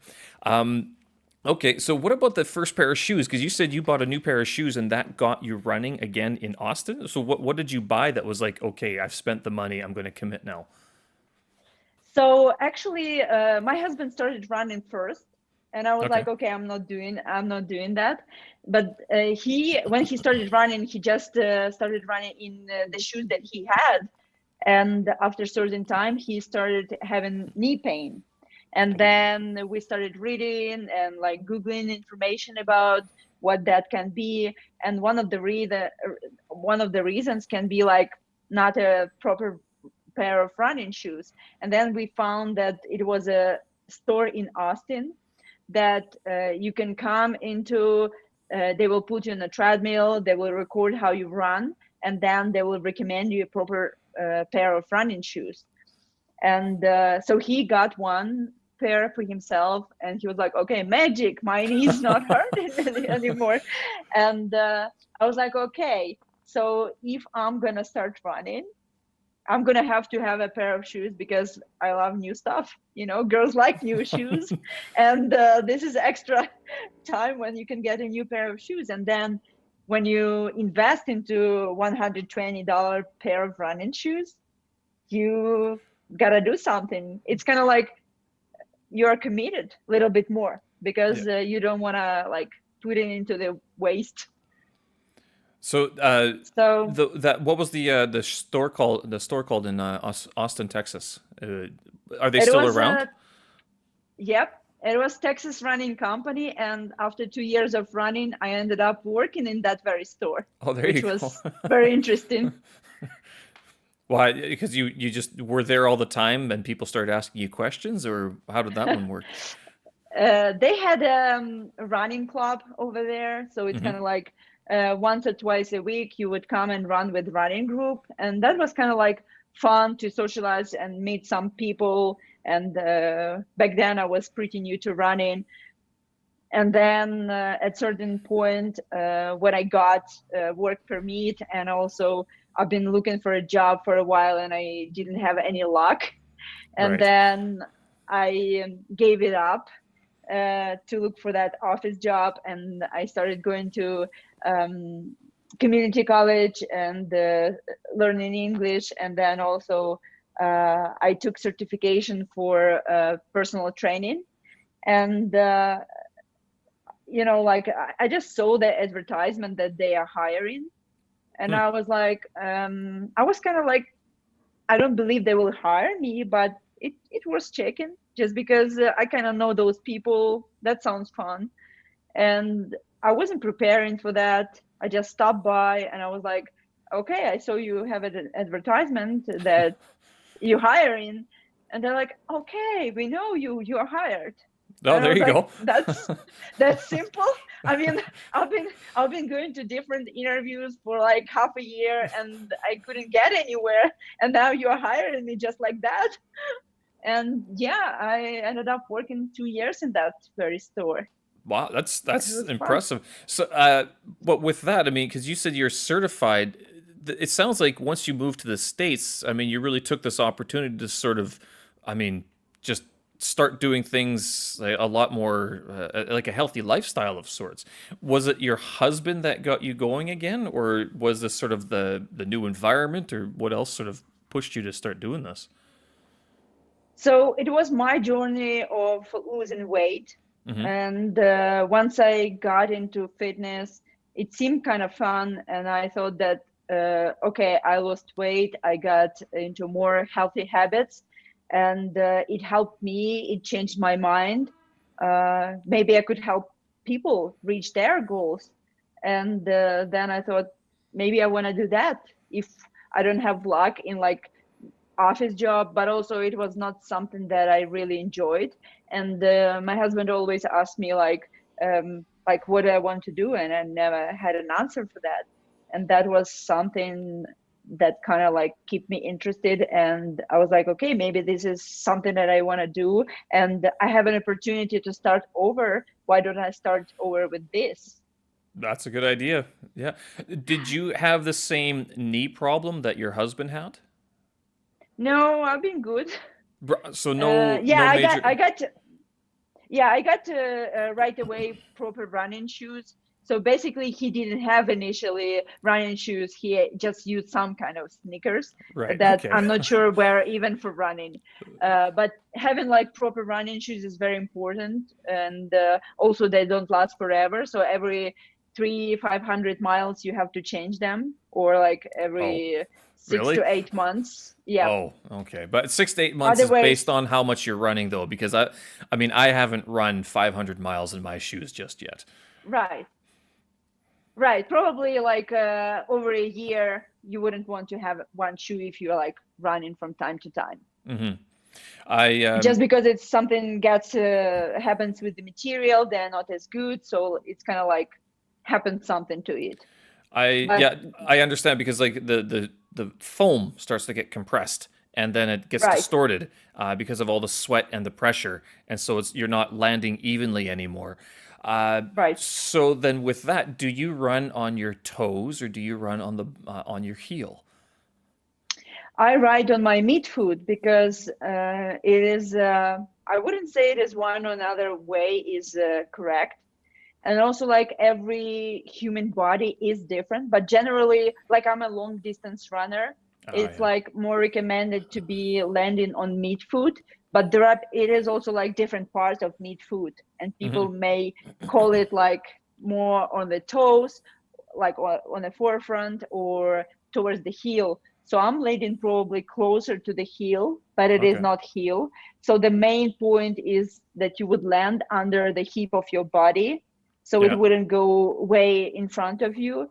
Okay, so what about the first pair of shoes? Because you said you bought a new pair of shoes and that got you running again in Austin. So what did you buy that was like, okay, I've spent the money, I'm going to commit now? So actually, my husband started running first, and I was Okay. like, okay, I'm not doing that. But when he started running, he just started running in the shoes that he had, and after a certain time, he started having knee pain. And then we started reading and like Googling information about what that can be. And one of the reasons can be like not a proper pair of running shoes. And then we found that it was a store in Austin that you can come into. They will put you on a treadmill. They will record how you run, and then they will recommend you a proper pair of running shoes. And so he got one pair for himself, and he was like, okay, magic, my knee's not hurting anymore. And I was like, okay, so if I'm gonna start running, I'm gonna have to have a pair of shoes because I love new stuff. You know, girls like new shoes, and this is extra time when you can get a new pair of shoes. And then when you invest into $120 pair of running shoes, you gotta do something. It's kind of like you're committed a little bit more Yeah. because you don't want to like put it into the waste. So So that what was the store called? The store called in Austin, Texas. Are they it still was around? yep, it was Texas Running Company, and after 2 years of running, I ended up working in that very store, Oh, there you which go. was very interesting. Why? Because you just were there all the time, and people started asking you questions, or how did that one work? They had a running club over there, so it's kind Hmm. of like once or twice a week you would come and run with running group, and that was kind of like fun to socialize and meet some people. And back then I was pretty new to running, and then at certain point when I got work permit, and also I've been looking for a job for a while and I didn't have any luck, and Right. then I gave it up to look for that office job, and I started going to community college and learning English, and then also I took certification for personal training. And you know, like I just saw the advertisement that they are hiring, and Hmm. I was like, I was kind of like, I don't believe they will hire me, but it was checking just because I kind of know those people. That sounds fun. And I wasn't preparing for that. I just stopped by and I was like, okay, I saw you have an advertisement that you're hiring. And they're like, okay, we know you, you're hired. Oh, And I there was you like, go. that's simple. I mean, I've been going to different interviews for like half a year and I couldn't get anywhere. And now you're hiring me just like that. And yeah, I ended up working 2 years in that very store, Wow, which that's was fun. impressive. So, but with that, I mean, because you said you're certified, it sounds like once you moved to the States, I mean, you really took this opportunity to sort of, I mean, just start doing things a lot more like a healthy lifestyle of sorts. Was it your husband that got you going again, or was this sort of the new environment, or what else sort of pushed you to start doing this? So it was my journey of losing weight. Hmm. And once I got into fitness, it seemed kind of fun. And I thought that, okay, I lost weight, I got into more healthy habits, and it helped me, it changed my mind. Maybe I could help people reach their goals. And then I thought, maybe I want to do that if I don't have luck in like office job, but also it was not something that I really enjoyed. And my husband always asked me like what do I want to do, and I never had an answer for that. And that was something that kind of like kept me interested, and I was like, okay, maybe this is something that I want to do, and I have an opportunity to start over. Why don't I start over with this? That's a good idea. Yeah. Did you have the same knee problem that your husband had? No, I've been good. So no Yeah, no major. I got right away proper running shoes. So basically, he didn't have initially running shoes. He just used some kind of sneakers Right. that Okay. I'm not sure were even for running. But having like proper running shoes is very important, and also they don't last forever. So every 500 miles you have to change them, or like Oh, every six really? to eight months. Yeah. Oh, okay. But 6 to 8 months is based Otherwise, on how much you're running, though, because I mean, I haven't run 500 miles in my shoes just yet. right. Right, probably like over a year, you wouldn't want to have one shoe if you're like running from time to time. Hmm. I Just because it's something gets happens with the material, they're not as good, so it's kind of like happens something to it. But yeah, I understand because like the foam starts to get compressed and then it gets right, distorted because of all the sweat and the pressure, and so you're not landing evenly anymore. right. So then, with that, do you run on your toes or do you run on your heel? I ride on my meat food because it is. I wouldn't say it is one or another way is correct, and also like every human body is different, but generally like I'm a long distance runner, Oh it's yeah. like more recommended to be landing on meat food. But there are, it is also like different parts of meat food, and Hmm. people may call it like more on the toes, like on the forefront or towards the heel. So I'm landing probably closer to the heel, but it is Okay. not heel. So the main point is that you would land under the hip of your body, so it Yeah. wouldn't go way in front of you.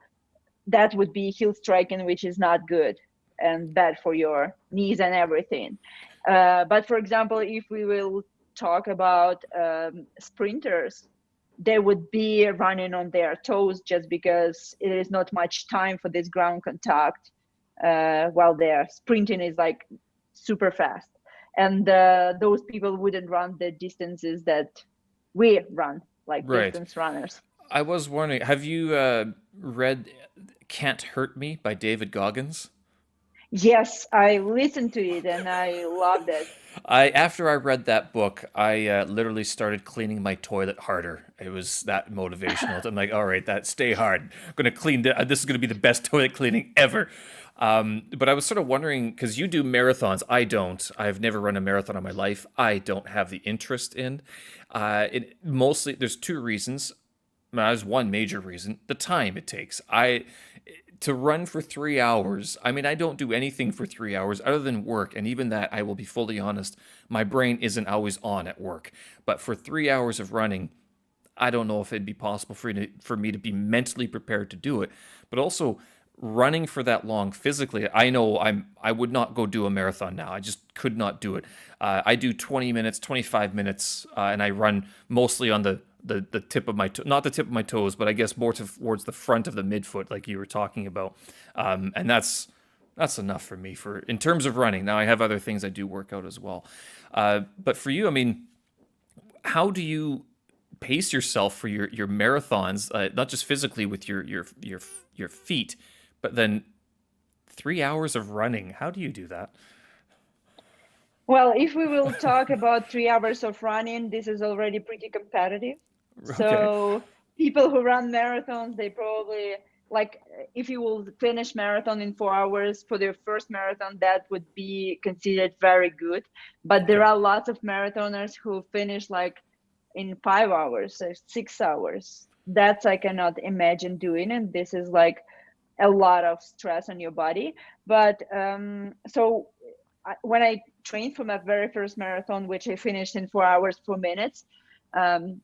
That would be heel striking, which is not good and bad for your knees and everything. But for example, if we will talk about sprinters, they would be running on their toes just because it is not much time for this ground contact while they're sprinting is like super fast. And those people wouldn't run the distances that we run, like Right. distance runners. I was wondering, have you read "Can't Hurt Me" by David Goggins? Yes, I listened to it and I loved it. I After I read that book, I literally started cleaning my toilet harder. It was that motivational. I'm like, all right, that stay hard. I'm gonna clean. This is gonna be the best toilet cleaning ever. But I was sort of wondering because you do marathons. I don't. I've never run a marathon in my life. I don't have the interest in. It mostly there's two reasons. There's one major reason: the time it takes. I To run for 3 hours. I mean, I don't do anything for 3 hours other than work, and even that, I will be fully honest, my brain isn't always on at work. But for 3 hours of running, I don't know if it'd be possible for me to be mentally prepared to do it. But also, running for that long physically, I know I would not go do a marathon now. I just could not do it. I do 20 minutes, 25 minutes, and I run mostly on the tip of not the tip of my toes, but I guess more towards the front of the midfoot, like you were talking about. And that's enough for me for in terms of running. Now I have other things I do work out as well. But for you, I mean, how do you pace yourself for your marathons? Not just physically with your feet, but then 3 hours of running. How do you do that? Well, if we will talk about 3 hours of running, this is already pretty competitive. Okay. So people who run marathons, they probably like if you will finish marathon in 4 hours for their first marathon, that would be considered very good. But there Okay. are lots of marathoners who finish like in 5 hours or 6 hours. That's I cannot imagine doing, and this is like a lot of stress on your body. But when I trained for my very first marathon, which I finished in 4 hours 4 minutes, um,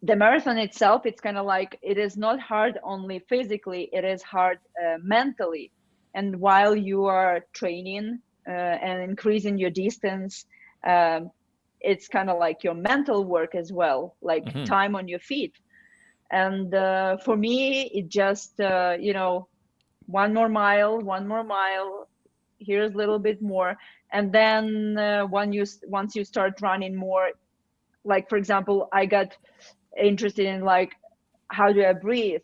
the marathon itself, it's kind of like it is not hard only physically, it is hard mentally. And while you are training and increasing your distance, um, it's kind of like your mental work as well, like Hmm. time on your feet. And for me, it just, one more mile, one more mile, here's a little bit more. And then once you start running more, like, for example, I got interested in like, how do I breathe?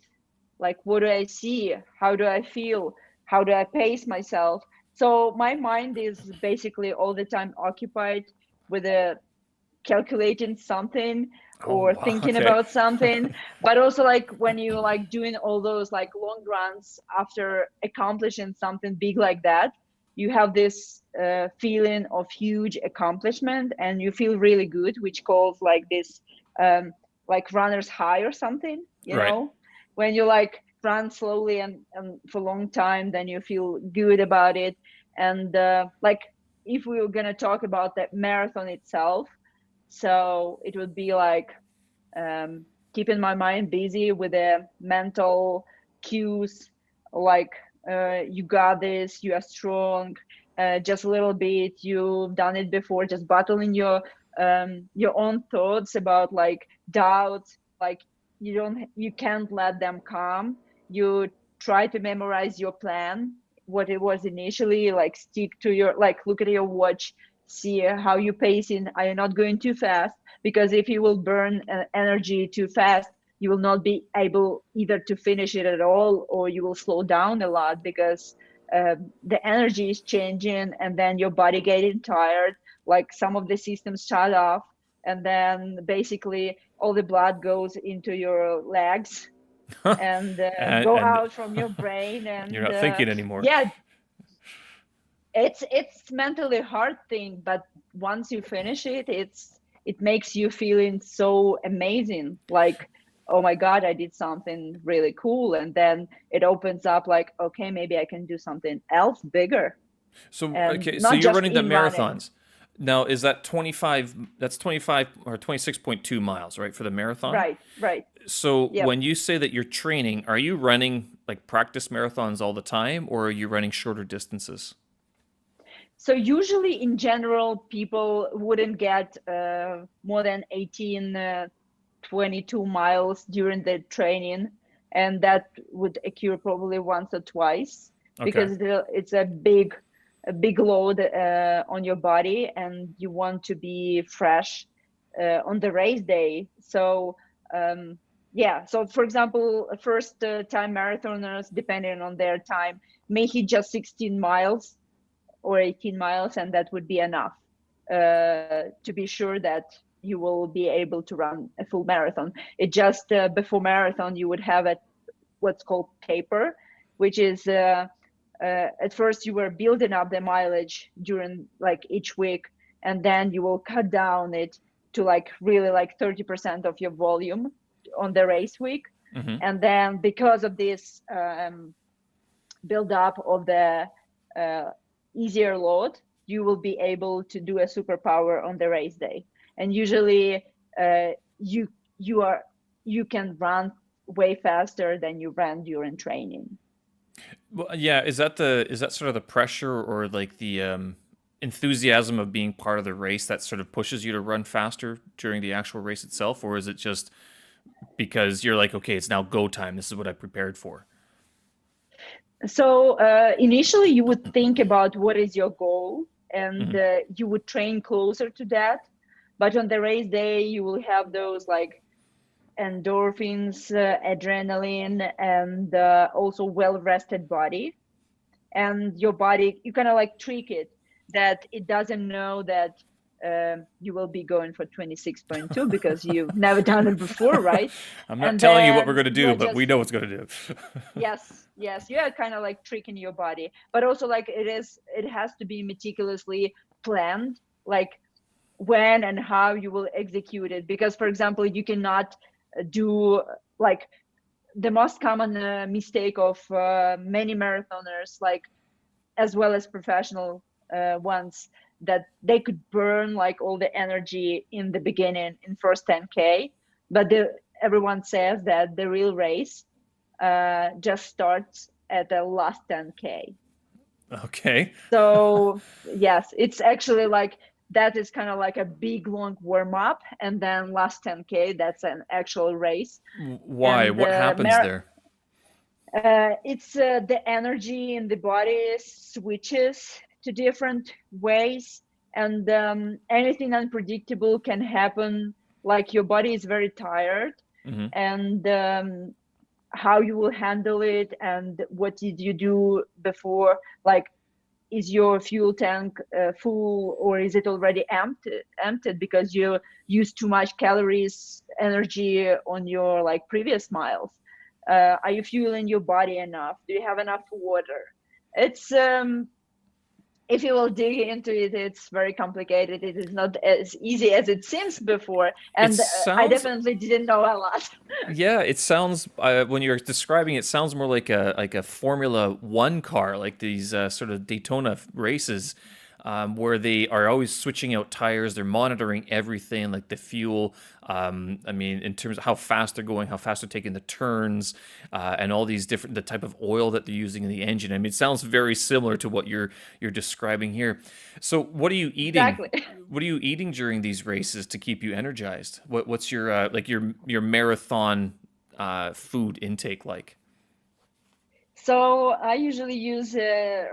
Like, what do I see? How do I feel? How do I pace myself? So my mind is basically all the time occupied with a calculating something Oh, or wow. thinking Okay. about something. But also, like, when you like doing all those like long runs after accomplishing something big like that, you have this feeling of huge accomplishment, and you feel really good, which calls like this um, like runner's high or something, Right. when you like run slowly and for a long time, then you feel good about it. And like, if we were going to talk about that marathon itself, so it would be like um, keeping my mind busy with the mental cues, like, you got this, you are strong, just a little bit, you've done it before, just battling your own thoughts about like doubts, like you can't let them come. You try to memorize your plan, what it was initially, like stick to your, like, look at your watch, see how you pacing, are you not going too fast? Because if you will burn energy too fast, you will not be able either to finish it at all, or you will slow down a lot, because the energy is changing, and then your body getting tired, like some of the systems shut off, and then basically all the blood goes into your legs and go And out from your brain. you're And not thinking anymore. yeah, it's mentally hard thing, but once you finish it, it makes you feeling so amazing, like, oh my god, I did something really cool. And then it opens up like, okay, maybe I can do something else bigger, So, and okay, so not you're just running the in running. marathons. Now, is that 25? That's 25 or 26.2 miles, right, for the marathon? Right, right. So, Yep. when you say that you're training, are you running like practice marathons all the time, or are you running shorter distances? So usually in general, people wouldn't get more than 18 22 miles during the training, and that would occur probably once or twice, Okay. because it's a big load on your body, and you want to be fresh on the race day. So um, yeah, so for example, first time marathoners, depending on their time, may hit just 16 miles or 18 miles, and that would be enough to be sure that you will be able to run a full marathon. It just before marathon, you would have what's called taper, which is at first you were building up the mileage during like each week, and then you will cut down it to like really like 30% of your volume on the race week. Hmm. And then because of this build up of the uh, easier load, you will be able to do a superpower on the race day. And usually, uh, you you are you can run way faster than you ran during training. Well, yeah, is that sort of the pressure or like the enthusiasm of being part of the race that sort of pushes you to run faster during the actual race itself, or is it just because you're like, okay, it's now go time. This is what I prepared for. So initially, you would think about what is your goal, and Hmm. you would train closer to that. But on the race day, you will have those like endorphins, adrenaline, and also well-rested body. And your body, you kind of like trick it that it doesn't know that you will be going for 26.2 because you've never done it before, right? I'm not And telling you what we're then going to you do, are but we just, know what's going to do. yes, you are kind of like tricking your body. But also, like, it has to be meticulously planned, like when and how you will execute it. Because, for example, you cannot do like the most common mistake of many marathoners, like as well as professional ones, that they could burn like all the energy in the beginning in first 10K, but everyone says that the real race just starts at the last 10K. Okay. So yes, it's actually like that is kind of like a big long warm up, and then last 10K, that's an actual race. Why? And What happens there? it's the energy in the body switches to different ways, and anything unpredictable can happen. Like your body is very tired, Hmm. and how you will handle it, and what did you do before, like, is your fuel tank full, or is it already emptied because you used too much calories, energy on your like previous miles? Are you fueling your body enough? Do you have enough water? It's if you will dig into it, it's very complicated. It is not as easy as it seems before, It and I sounds definitely didn't know a lot. Yeah, it sounds when you're describing it, sounds more like a Formula One car, like these sort of Daytona races, where they are always switching out tires. They're monitoring everything, like the fuel. I mean, in terms of how fast they're going, how fast they're taking the turns, and all these different the type of oil that they're using in the engine. I mean, it sounds very similar to what you're describing here. So, what are you eating? Exactly. What are you eating during these races to keep you energized? What's your like your marathon food intake like? So I usually use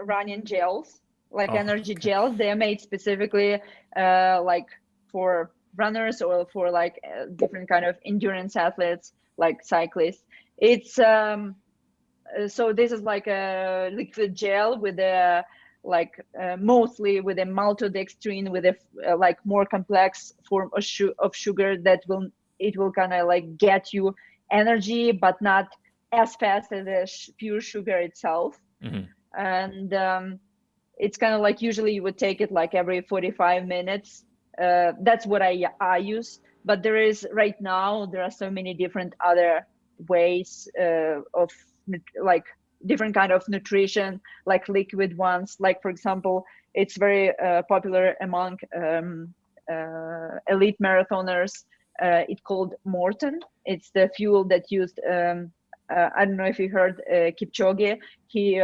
running gels, like Oh, energy okay. gels. They are made specifically like for runners, or for like different kind of endurance athletes, like cyclists. It's so this is like a liquid gel with a like mostly with a maltodextrin, with a like more complex form of, of sugar, that will, it will kind of like get you energy, but not as fast as the pure sugar itself. Hmm. And it's kind of like usually you would take it like every 45 minutes. That's what I use. But there is right now, there are so many different other ways of like different kind of nutrition, like liquid ones. Like for example, it's very popular among elite marathoners. It's called Morton. It's the fuel that used. I don't know if you heard Kipchoge. He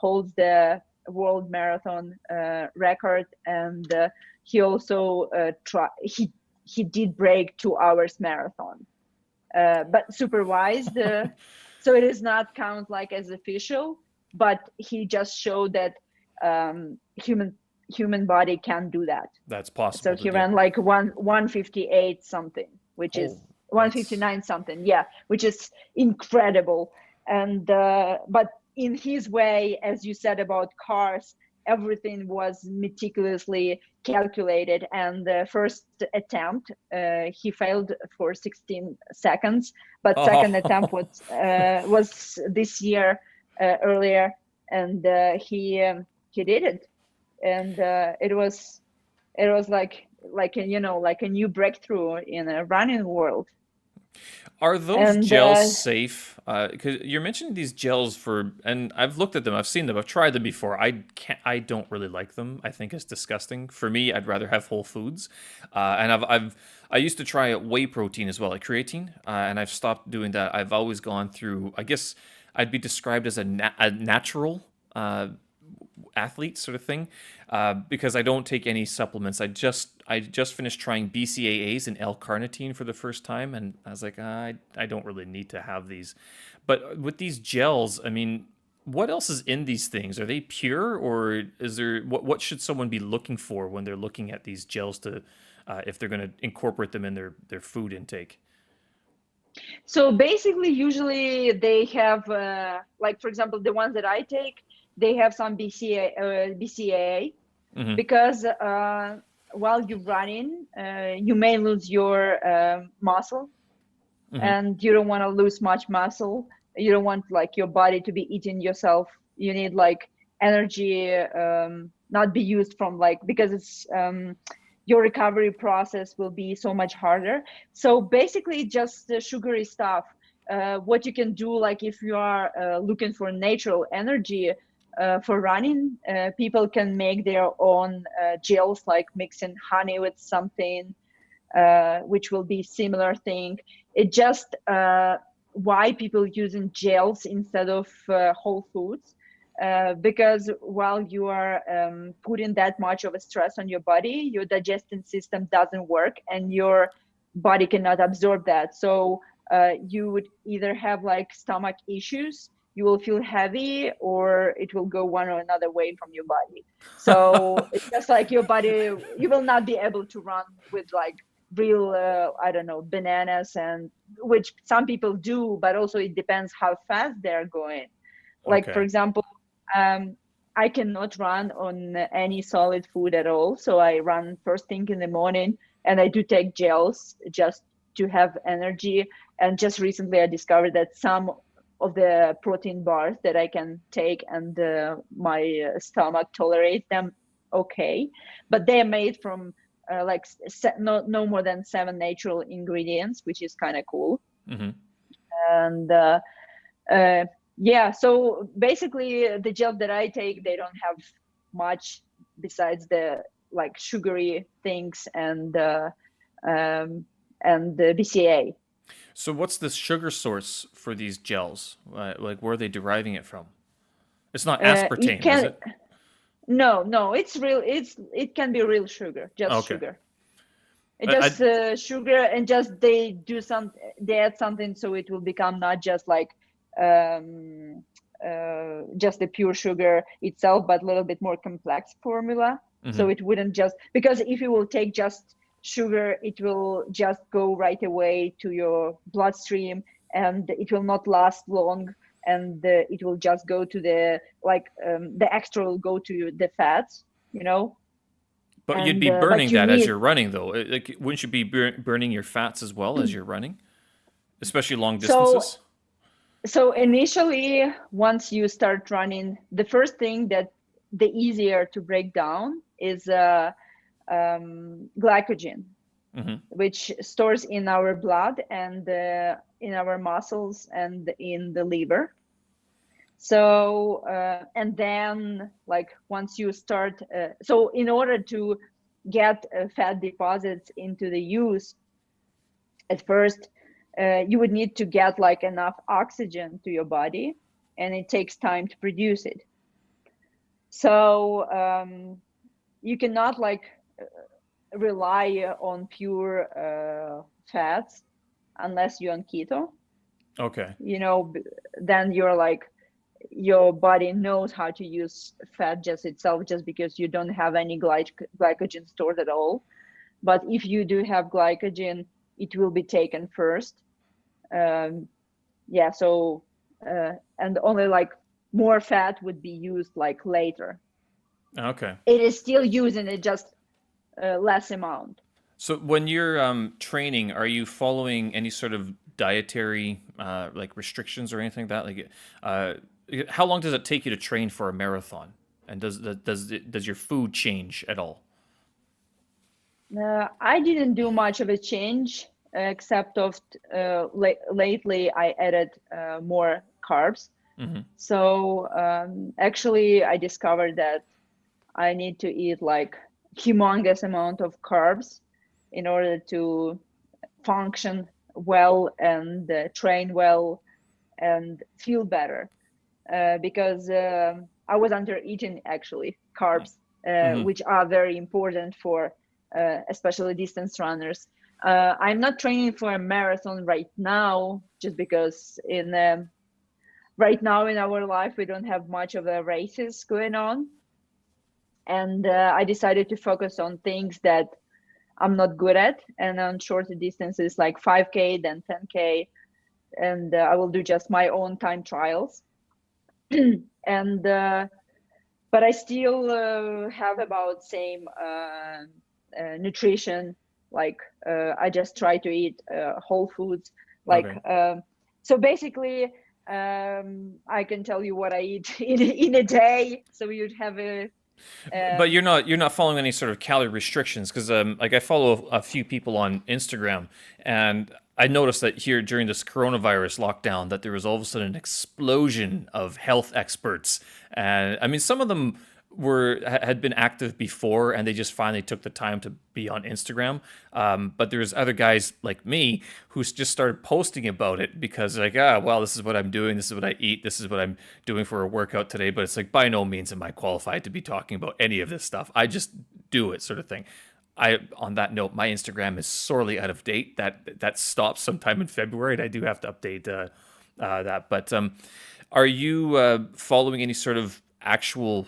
holds the world marathon record, and he also he did break 2 hours marathon, but supervised. So it is not count like as official, but he just showed that human body can do that. That's So possible to he do. ran like 158 something, which Oh, is that's 159 something, yeah, which is incredible. And but in his way, as you said about cars, everything was meticulously calculated. And the first attempt, he failed for 16 seconds, but second attempt oh. was this year, earlier, and he did it. And it was like a, like a new breakthrough in a running world. Are those And gels safe? Because you're mentioning these gels for, and I've looked at them, I've seen them, I've tried them before. I don't really like them. I think it's disgusting. For me, I'd rather have whole foods. And I used to try whey protein as well, like creatine, and I've stopped doing that. I've always gone through, I guess I'd be described as a natural athlete sort of thing, because I don't take any supplements. I just finished trying BCAAs and L-carnitine for the first time, and I was like, I don't really need to have these. But with these gels, I mean, what else is in these things? Are they pure, or is there what should someone be looking for when they're looking at these gels to if they're going to incorporate them in their food intake? so basically, usually they have, like for example, the ones that I take, they have some BCAA, Hmm. because while you're running, you may lose your muscle, Hmm. and you don't want to lose much muscle. You don't want like your body to be eating yourself. You need like energy, not be used from like, because it's your recovery process will be so much harder. So basically just the sugary stuff. What you can do, like if you are looking for natural energy for running, people can make their own gels, like mixing honey with something, which will be similar thing. It just why people using gels instead of whole foods. because while you are putting that much of a stress on your body, your digestion system doesn't work and your body cannot absorb that. So you would either have like stomach issues, you will feel heavy, or it will go one or another way from your body. So it's just like your body, you will not be able to run with like real, I don't know, bananas, and which some people do, but also it depends how fast they're going. Like, for Okay. example, um, I cannot run on any solid food at all. So I run first thing in the morning, and I do take gels just to have energy. And just recently, I discovered that some of the protein bars that I can take, and my stomach tolerate them okay, but they are made from like no more than 7 natural ingredients, which is kind of cool. Mm-hmm. And uh, yeah, so basically the gel that I take, they don't have much besides the like sugary things um, and the BCA. So what's the sugar source for these gels? Like, where are they deriving it from? It's not It aspartame, is can it? no, it's real. It can be real sugar, just Okay. sugar. It I, just sugar, and just they add something so it will become not just like um, just the pure sugar itself, but a little bit more complex formula. mm-hmm. So it wouldn't just, because if you will take just sugar, it will just go right away to your bloodstream, and it will not last long, and it will just go to the like the extra will go to the fats, you know. But you'd And be but burning you that as need, you're running, though. Like, wouldn't you be burning your fats as well as you're running, especially long so distances? so initially, once you start running, the first thing that the easier to break down is glycogen, Mm-hmm. which stores in our blood and in our muscles and in the liver. So and then like once you start, so in order to get fat deposits into the use, at first you would need to get like enough oxygen to your body, and it takes time to produce it. So you cannot like rely on pure fats unless you're on keto, Okay. you know. Then you're like, your body knows how to use fat just itself, just because you don't have any glycogen stored at all. But if you do have glycogen, it will be taken first. Yeah, so and only like more fat would be used like later. Okay. It is still using it, just less amount. So when you're training, are you following any sort of dietary like restrictions or anything like that? Like, uh, how long does it take you to train for a marathon? And does your food change at all? I didn't do much of a change, except of lately I added more carbs. Mm-hmm. So actually I discovered that I need to eat like humongous amount of carbs in order to function well and train well and feel better, because I was under eating actually carbs, Mm-hmm. which are very important for especially distance runners. I'm not training for a marathon right now, just because in right now in our life we don't have much of a races going on, and I decided to focus on things that I'm not good at, and on shorter distances like 5K, then 10K, and I will do just my own time trials. And but I still have about same nutrition. Like I just try to eat whole foods. Like Okay. so basically, I can tell you what I eat in a day, so you'd have a But um, you're not following any sort of calorie restrictions because like I follow a few people on Instagram, and I noticed that here during this coronavirus lockdown that there was all of a sudden an explosion of health experts, and I mean some of them had been active before, and they just finally took the time to be on Instagram. But there's other guys like me who just started posting about it because like, well, this is what I'm doing, this is what I eat, this is what I'm doing for a workout today. But it's like, by no means am I qualified to be talking about any of this stuff. I just do it, sort of thing. On that note, my Instagram is sorely out of date. That stops sometime in February, and I do have to update that. But are you following any sort of actual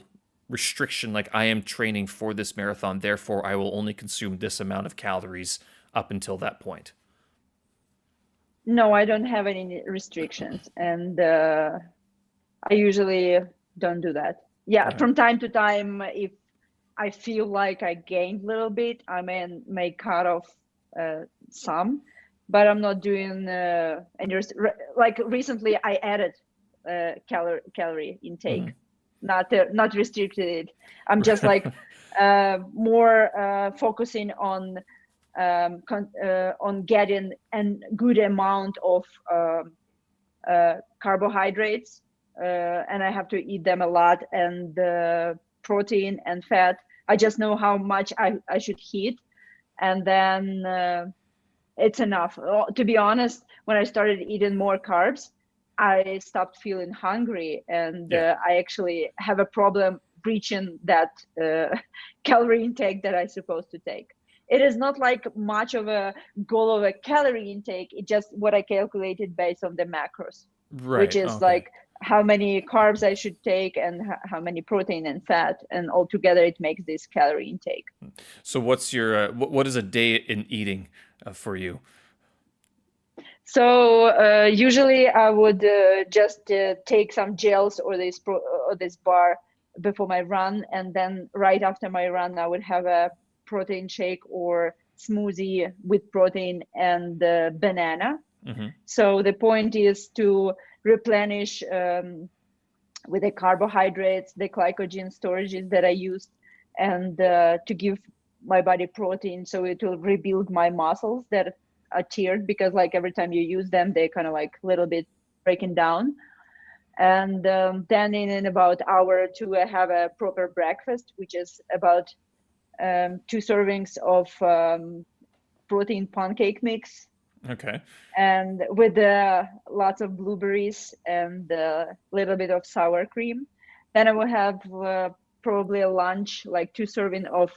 restriction, like I am training for this marathon, therefore I will only consume this amount of calories up until that point? No, I don't have any restrictions, and I usually don't do that. Yeah, Right. from time to time, if I feel like I gained a little bit, I may cut off some, but I'm not doing any like recently I added calorie intake, not restricted it. I'm just like more focusing on getting a good amount of carbohydrates, and I have to eat them a lot, and protein and fat. I just know how much I should eat, and then it's enough. To be honest, when I started eating more carbs, I stopped feeling hungry, and Yeah. I actually have a problem reaching that calorie intake that I'm supposed to take. It is not like much of a goal of a calorie intake. It's just what I calculated based on the macros, which Right. is Okay. like how many carbs I should take and how many protein and fat, and altogether it makes this calorie intake. So what's your what is a day in eating for you? So usually I would just take some gels or this bar before my run, and then right after my run I would have a protein shake or smoothie with protein and banana. Hmm. So the point is to replenish with the carbohydrates, the glycogen storages that I used, and to give my body protein so it will rebuild my muscles that are teared, because like every time you use them, they kind of like a little bit breaking down. And then in about hour or two, I have a proper breakfast, which is about 2 servings of protein pancake mix, Okay. and with lots of blueberries and a little bit of sour cream. Then I will have probably a lunch, like 2 serving of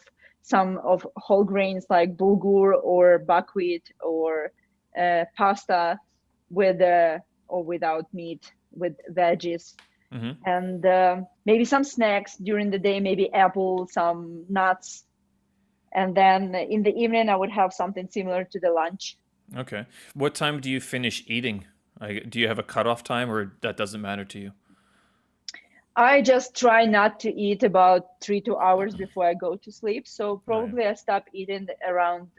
some of whole grains like bulgur or buckwheat or pasta with or without meat, with veggies, Hmm. and maybe some snacks during the day, maybe apple, some nuts, and then in the evening I would have something similar to the lunch. Okay. What time do you finish eating? Do you have a cutoff time, or that doesn't matter to you? I just try not to eat about 3 2 hours before I go to sleep. So Right. probably I stop eating around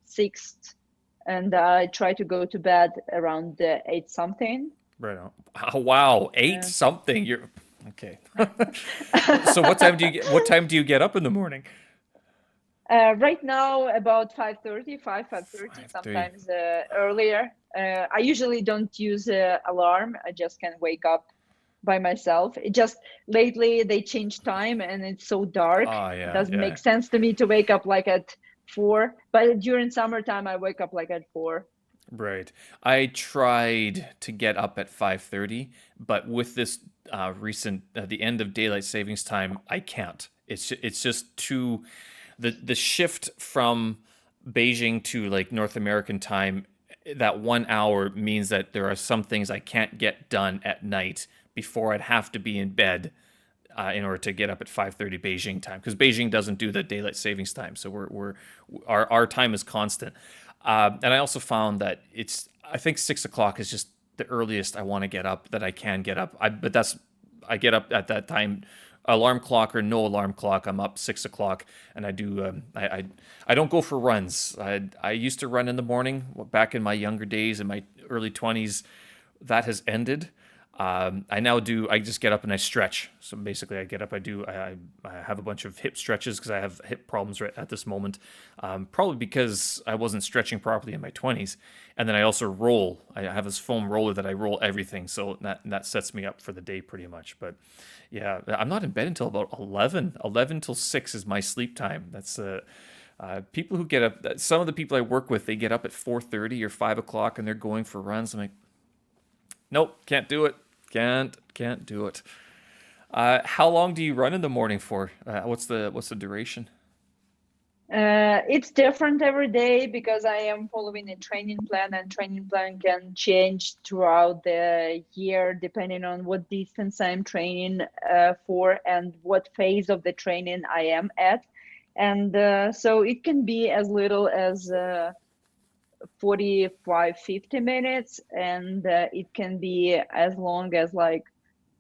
6, and I try to go to bed around 8 something. Right on. Oh, wow, eight Uh, something. You're okay. So what time do you get up in the morning? right now about 5:30, 5:30, 5:30. sometimes earlier. I usually don't use alarm. I just can wake up by myself. It just lately they changed time and it's so dark. Oh It yeah, doesn't yeah. make sense to me to wake up like at 4. But during summertime, I wake up like at 4. Right. I tried to get up at 5:30, but with this recent the end of daylight savings time, I can't. It's just too the shift from Beijing to like North American time. That 1 hour means that there are some things I can't get done at night before I'd have to be in bed in order to get up at 5:30 Beijing time, because Beijing doesn't do the daylight savings time, so our time is constant. And I also found that I think 6 o'clock is just the earliest I want to get up that I can get up. But I get up at that time, alarm clock or no alarm clock. I'm up 6 o'clock, and I do. I don't go for runs. I used to run in the morning back in my younger days, in my early 20s. That has ended. I just get up and I stretch. So basically, I get up, I have a bunch of hip stretches because I have hip problems right at this moment. Probably because I wasn't stretching properly in my 20s. And then I also roll. I have this foam roller that I roll everything. So that sets me up for the day pretty much. But yeah, I'm not in bed until about 11. 11 till 6 is my sleep time. That's people who get up, some of the people I work with, they get up at 4:30 or 5 o'clock and they're going for runs. I'm like, nope, can't do it. Can't do it. How long do you run in the morning for? What's the duration? It's different every day because I am following a training plan, and training plan can change throughout the year depending on what distance I'm training for and what phase of the training I am at. And so it can be as little as 45, 50 minutes, and it can be as long as like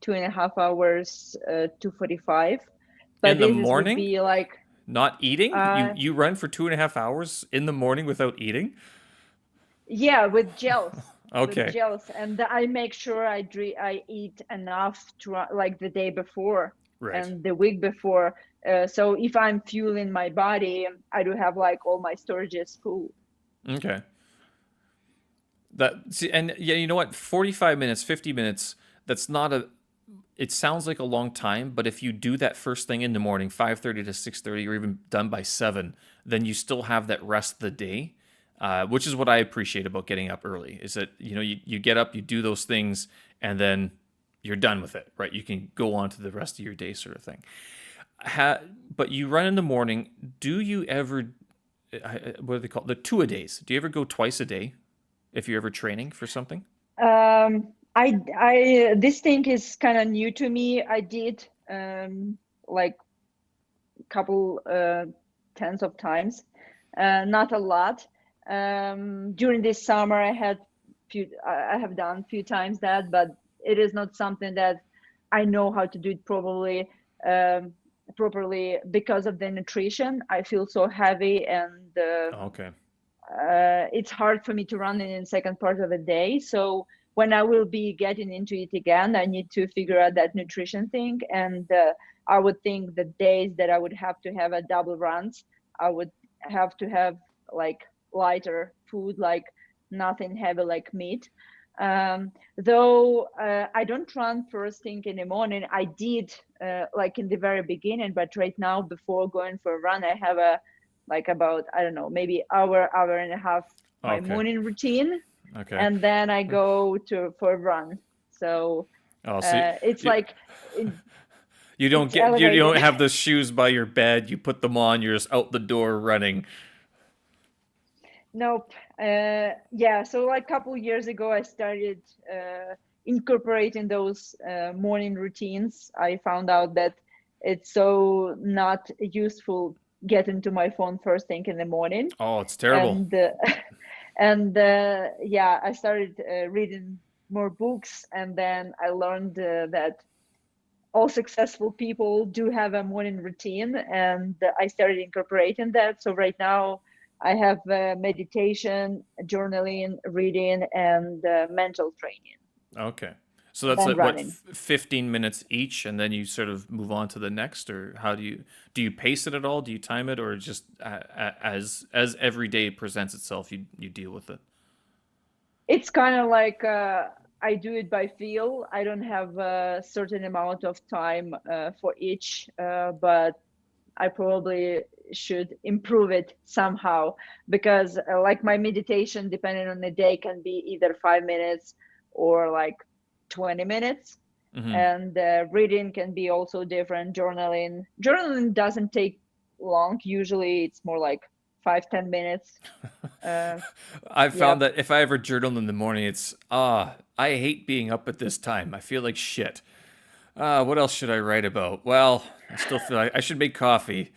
2.5 hours to 45. In But the this would morning? be like, Not eating? You uh, you run for 2.5 hours in the morning without eating? yeah, with gels, Okay, and I make sure I eat enough to like the day before right. and the week before. So if I'm fueling my body, I do have like all my storages full. Okay. That see, and yeah, you know what? 45 minutes, 50 minutes. That's not a. It sounds like a long time, but if you do that first thing in the morning, 5:30 to 6:30, or even done by 7, then you still have that rest of the day, which is what I appreciate about getting up early. Is that you get up, you do those things, and then you're done with it, right? You can go on to the rest of your day, sort of thing. Ha, but you run in the morning. Do you ever? What do they call the two-a-days? Do you ever go twice a day if you're ever training for something? This thing is kind of new to me. I did like couple tens of times, not a lot. During this summer, I have done few times that, but it is not something that I know how to do it um, properly because of the nutrition. I feel so heavy, and Okay. it's hard for me to run in the second part of the day. So when I will be getting into it again, I need to figure out that nutrition thing. And I would think the days that I would have to have a double runs, I would have to have like lighter food, like nothing heavy like meat. Though I don't run first thing in the morning. I did like in the very beginning, but right now before going for a run, I have a like about, I don't know, maybe hour and a half my Okay. morning routine, Okay. and then I go to for a run. So Oh, so it's you, like you don't it's get you don't elevated. have the shoes by your bed. You put them on. You're just out the door running. Nope. Yeah, so like a couple years ago, I started incorporating those morning routines. I found out that it's so not useful getting to my phone first thing in the morning, Oh, it's terrible. and and yeah, I started reading more books, and then I learned that all successful people do have a morning routine, and I started incorporating that. So right now I have meditation, journaling, reading, and mental training, Okay. So and that's then like what, running. 15 minutes each, and then you sort of move on to the next, or how do you pace it at all? Do you time it, or just as every day presents itself, you deal with it? It's kind of like I do it by feel. I don't have a certain amount of time for each, but I probably should improve it somehow, because like my meditation, depending on the day, can be either 5 minutes or like 20 minutes. Hmm. And reading can be also different. Journaling doesn't take long. Usually it's more like 5, 10 minutes. Uh, I've yeah. found that if I ever journal in the morning, it's I hate being up at this time. I feel like shit. What else should I write about? Well, I still feel like I should make coffee.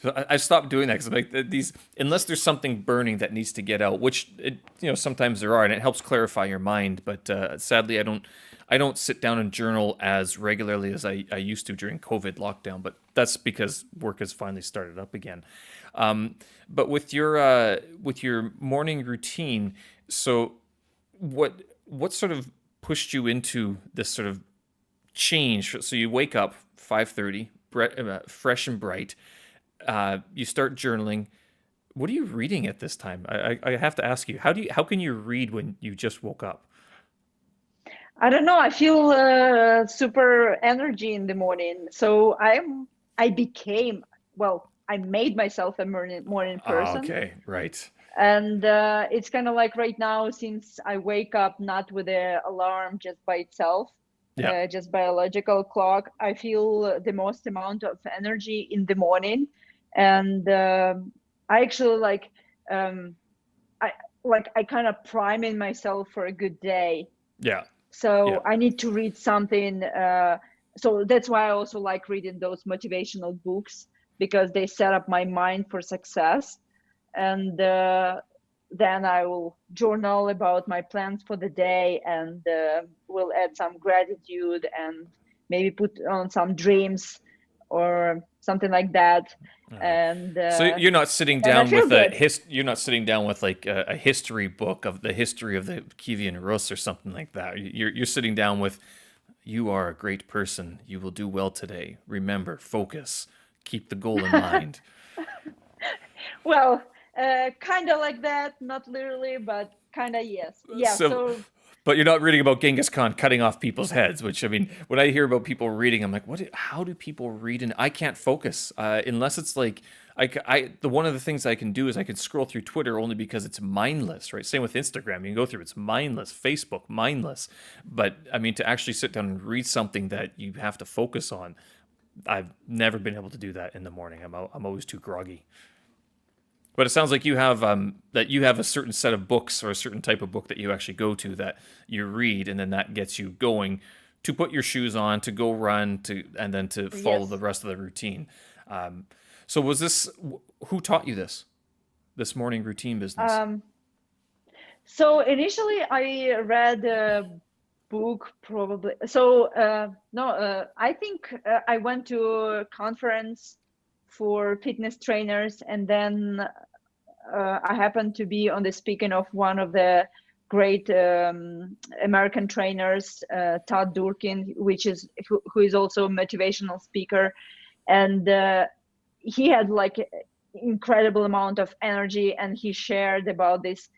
So I stopped doing that because like these, unless there's something burning that needs to get out, which sometimes there are, and it helps clarify your mind. But sadly, I don't sit down and journal as regularly as I used to during COVID lockdown. But that's because work has finally started up again. But with your morning routine, so what sort of pushed you into this sort of change? So you wake up 5:30, fresh and bright. You start journaling. What are you reading at this time? I have to ask you, how can you read when you just woke up? I don't know. I feel super energy in the morning. So I became, well, I made myself a morning Ah, person. okay, right. And it's kind of like right now, since I wake up not with the alarm just by itself, Yeah, just biological clock, I feel the most amount of energy in the morning. And I actually um, I I kind of priming myself for a good day. yeah, yeah. So I need to read something. So that's why I also like reading those motivational books, because they set up my mind for success. And then I will journal about my plans for the day, and will add some gratitude, and maybe put on some dreams or something like that. All right. And So you're not sitting and I down feel with good. you're not sitting down with like a history book of the history of the Kievan Rus or something like that. You're sitting down with, you are a great person. You will do well today. Remember, focus. Keep the goal in mind. Well, kind of like that, not literally, but kind of yes. Yeah. So, So but you're not reading about Genghis Khan cutting off people's heads, which I mean, when I hear about people reading, I'm like, how do people read? And I can't focus unless it's like, the one of the things I can do is I can scroll through Twitter only because it's mindless, right? Same with Instagram. You can go through, it's mindless. Facebook, mindless. But I mean, to actually sit down and read something that you have to focus on, I've never been able to do that in the morning. I'm always too groggy. But it sounds like you have that you have a certain set of books or a certain type of book that you actually go to that you read, and then that gets you going to put your shoes on, to go run, to and then to follow the yes. rest of the routine. Um, so was this who taught you this morning routine business? Um, so initially, I read a book probably. So no, I think I went to a conference for fitness trainers, and then I happened to be on the speaking of one of the great American trainers, Todd Durkin, who is also a motivational speaker. And he had like incredible amount of energy, and he shared about this,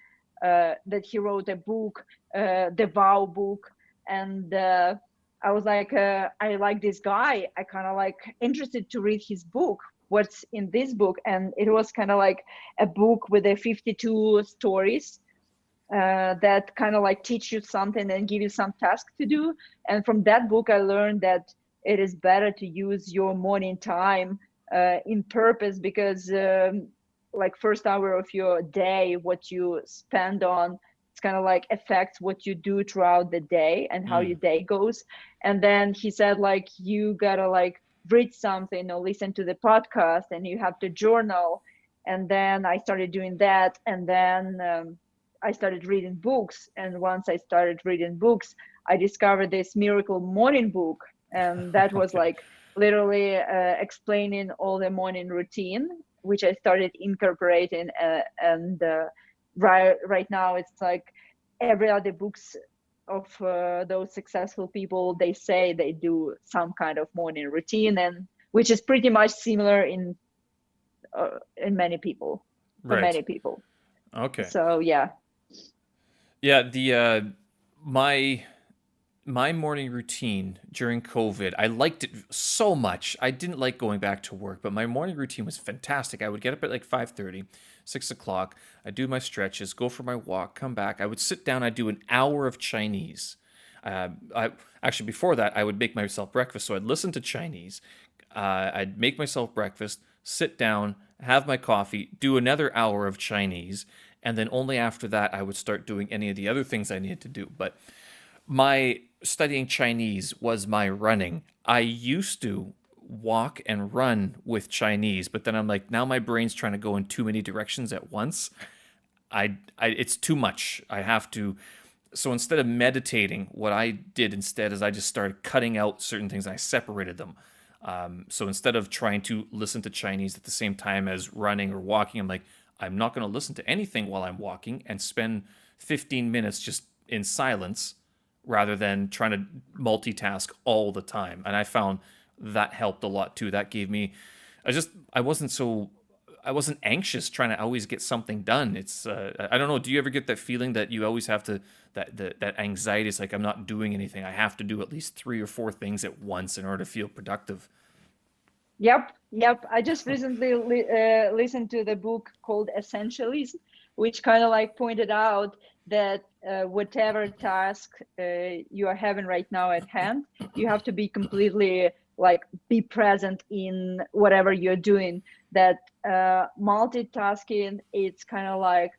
that he wrote a book, the Vow book. And I was like, I like this guy, I kind of like interested to read his book, what's in this book. And it was kind of like a book with a 52 stories, that kind of like teach you something and give you some task to do. And from that book, I learned that it is better to use your morning time in purpose, because like first hour of your day, what you spend on, it's kind of like affects what you do throughout the day and how your Mm, day goes. And then he said, like, you gotta like read something or listen to the podcast, and you have to journal. And then I started doing that. And then I started reading books. And once I started reading books, I discovered this miracle morning book. And that was okay. like literally explaining all the morning routine, which I started incorporating. And right now, it's like every other books of those successful people, they say they do some kind of morning routine, and which is pretty much similar in many people, for Right. many people. Okay. So yeah. Yeah. The my my morning routine during COVID, I liked it so much. I didn't like going back to work, but my morning routine was fantastic. I would get up at like 5:30, 6 o'clock. I'd do my stretches, go for my walk, come back. I would sit down. I'd do an hour of Chinese. I actually before that I would make myself breakfast. So I'd listen to Chinese. I'd make myself breakfast, sit down, have my coffee, do another hour of Chinese, and then only after that I would start doing any of the other things I needed to do. But my studying Chinese was my running. I used to walk and run with Chinese, but then I'm like, now my brain's trying to go in too many directions at once. It's too much. I have to. So instead of meditating, what I did instead is I just started cutting out certain things. I separated them. So instead of trying to listen to Chinese at the same time as running or walking, I'm like, I'm not going to listen to anything while I'm walking and spend 15 minutes just in silence, rather than trying to multitask all the time. And I found that helped a lot too. That gave me, I wasn't so, I wasn't anxious trying to always get something done. It's, I don't know. Do you ever get that feeling that you always have to, that anxiety is like, I'm not doing anything. I have to do at least 3 or 4 things at once in order to feel productive. Yep. I just recently listened to the book called Essentialism, which kind of like pointed out that whatever task you are having right now at hand, you have to be completely like be present in whatever you're doing. That multitasking, it's kind of like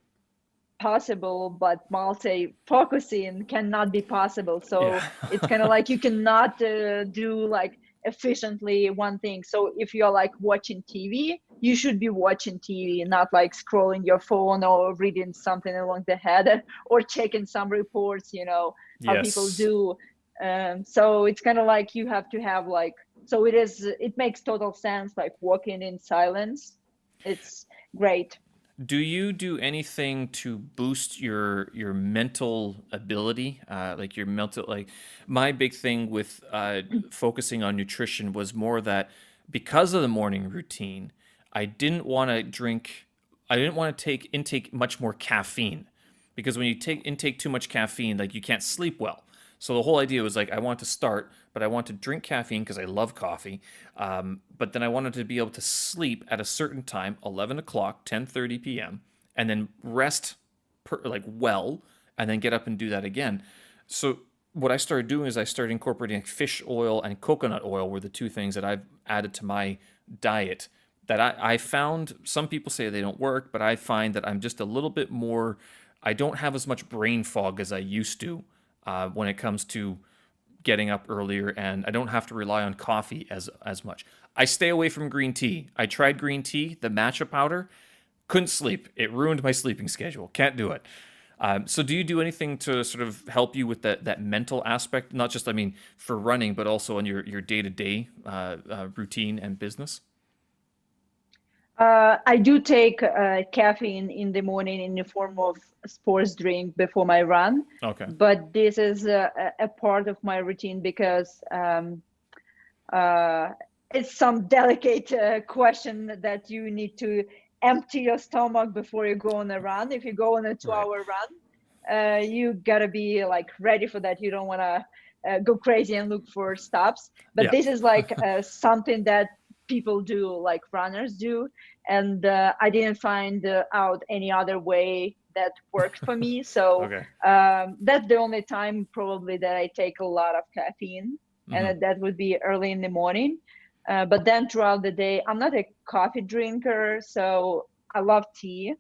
possible, but multi-focusing cannot be possible. So Yeah. it's kind of like you cannot do like efficiently one thing. So if you're like watching TV, you should be watching TV, not like scrolling your phone or reading something along the head or checking some reports, how people Yes. do. So it's kind of like you have to have like, so it makes total sense, like walking in silence. It's great. Do you do anything to boost your mental ability? Like your mental, like my big thing with focusing on nutrition was more that because of the morning routine, I didn't want to drink, I didn't want to intake much more caffeine because when you intake too much caffeine, like you can't sleep well. So the whole idea was like I want to start, but I want to drink caffeine because I love coffee. But then I wanted to be able to sleep at a certain time, 11 o'clock, 10:30 p.m., and then rest well, and then get up and do that again. So what I started doing is I started incorporating like fish oil and coconut oil were the two things that I've added to my diet that I found some people say they don't work, but I find that I'm just a little bit more, I don't have as much brain fog as I used to when it comes to getting up earlier, and I don't have to rely on coffee as much. I stay away from green tea. I tried green tea, the matcha powder, couldn't sleep. It ruined my sleeping schedule. Can't do it. So do you do anything to sort of help you with that mental aspect? Not just, I mean, for running, but also on your day-to-day routine and business? I do take caffeine in the morning in the form of sports drink before my run, Okay. but this is a part of my routine because uh, it's some delicate question that you need to empty your stomach before you go on a run. If you go on a Right. 2-hour run, you gotta be like ready for that. You don't want to go crazy and look for stops. But Yeah. this is like something that people do, like runners do, and I didn't find out any other way that worked for me. So Okay. that's the only time probably that I take a lot of caffeine, Hmm. and that would be early in the morning. But then throughout the day, I'm not a coffee drinker, so I love tea.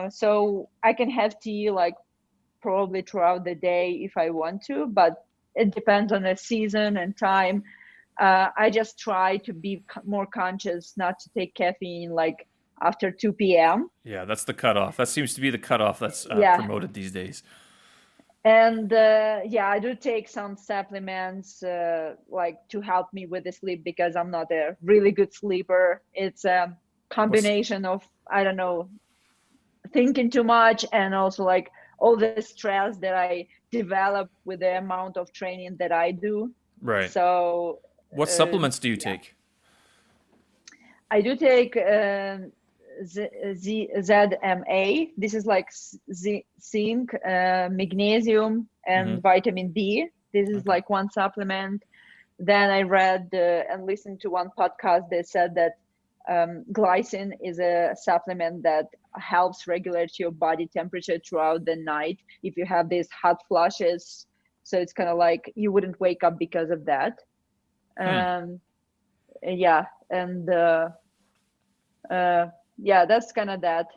So I can have tea like probably throughout the day if I want to, but it depends on the season and time. I just try to be more conscious not to take caffeine like after 2 p.m. Yeah, that's the cutoff. That seems to be the cutoff that's Yeah. promoted these days. And yeah, I do take some supplements like to help me with the sleep because I'm not a really good sleeper. It's a What's combination of, I don't know, thinking too much and also like all the stress that I develop with the amount of training that I do. right? So What supplements do you yeah, take? I do take ZMA. This is like zinc, magnesium, Hmm. and vitamin D. This is Okay. like one supplement. Then I read and listened to one podcast that said that glycine is a supplement that helps regulate your body temperature throughout the night if you have these hot flushes. So it's kind of like you wouldn't wake up because of that. Hmm. Um, yeah, and uh, yeah, that's kind of that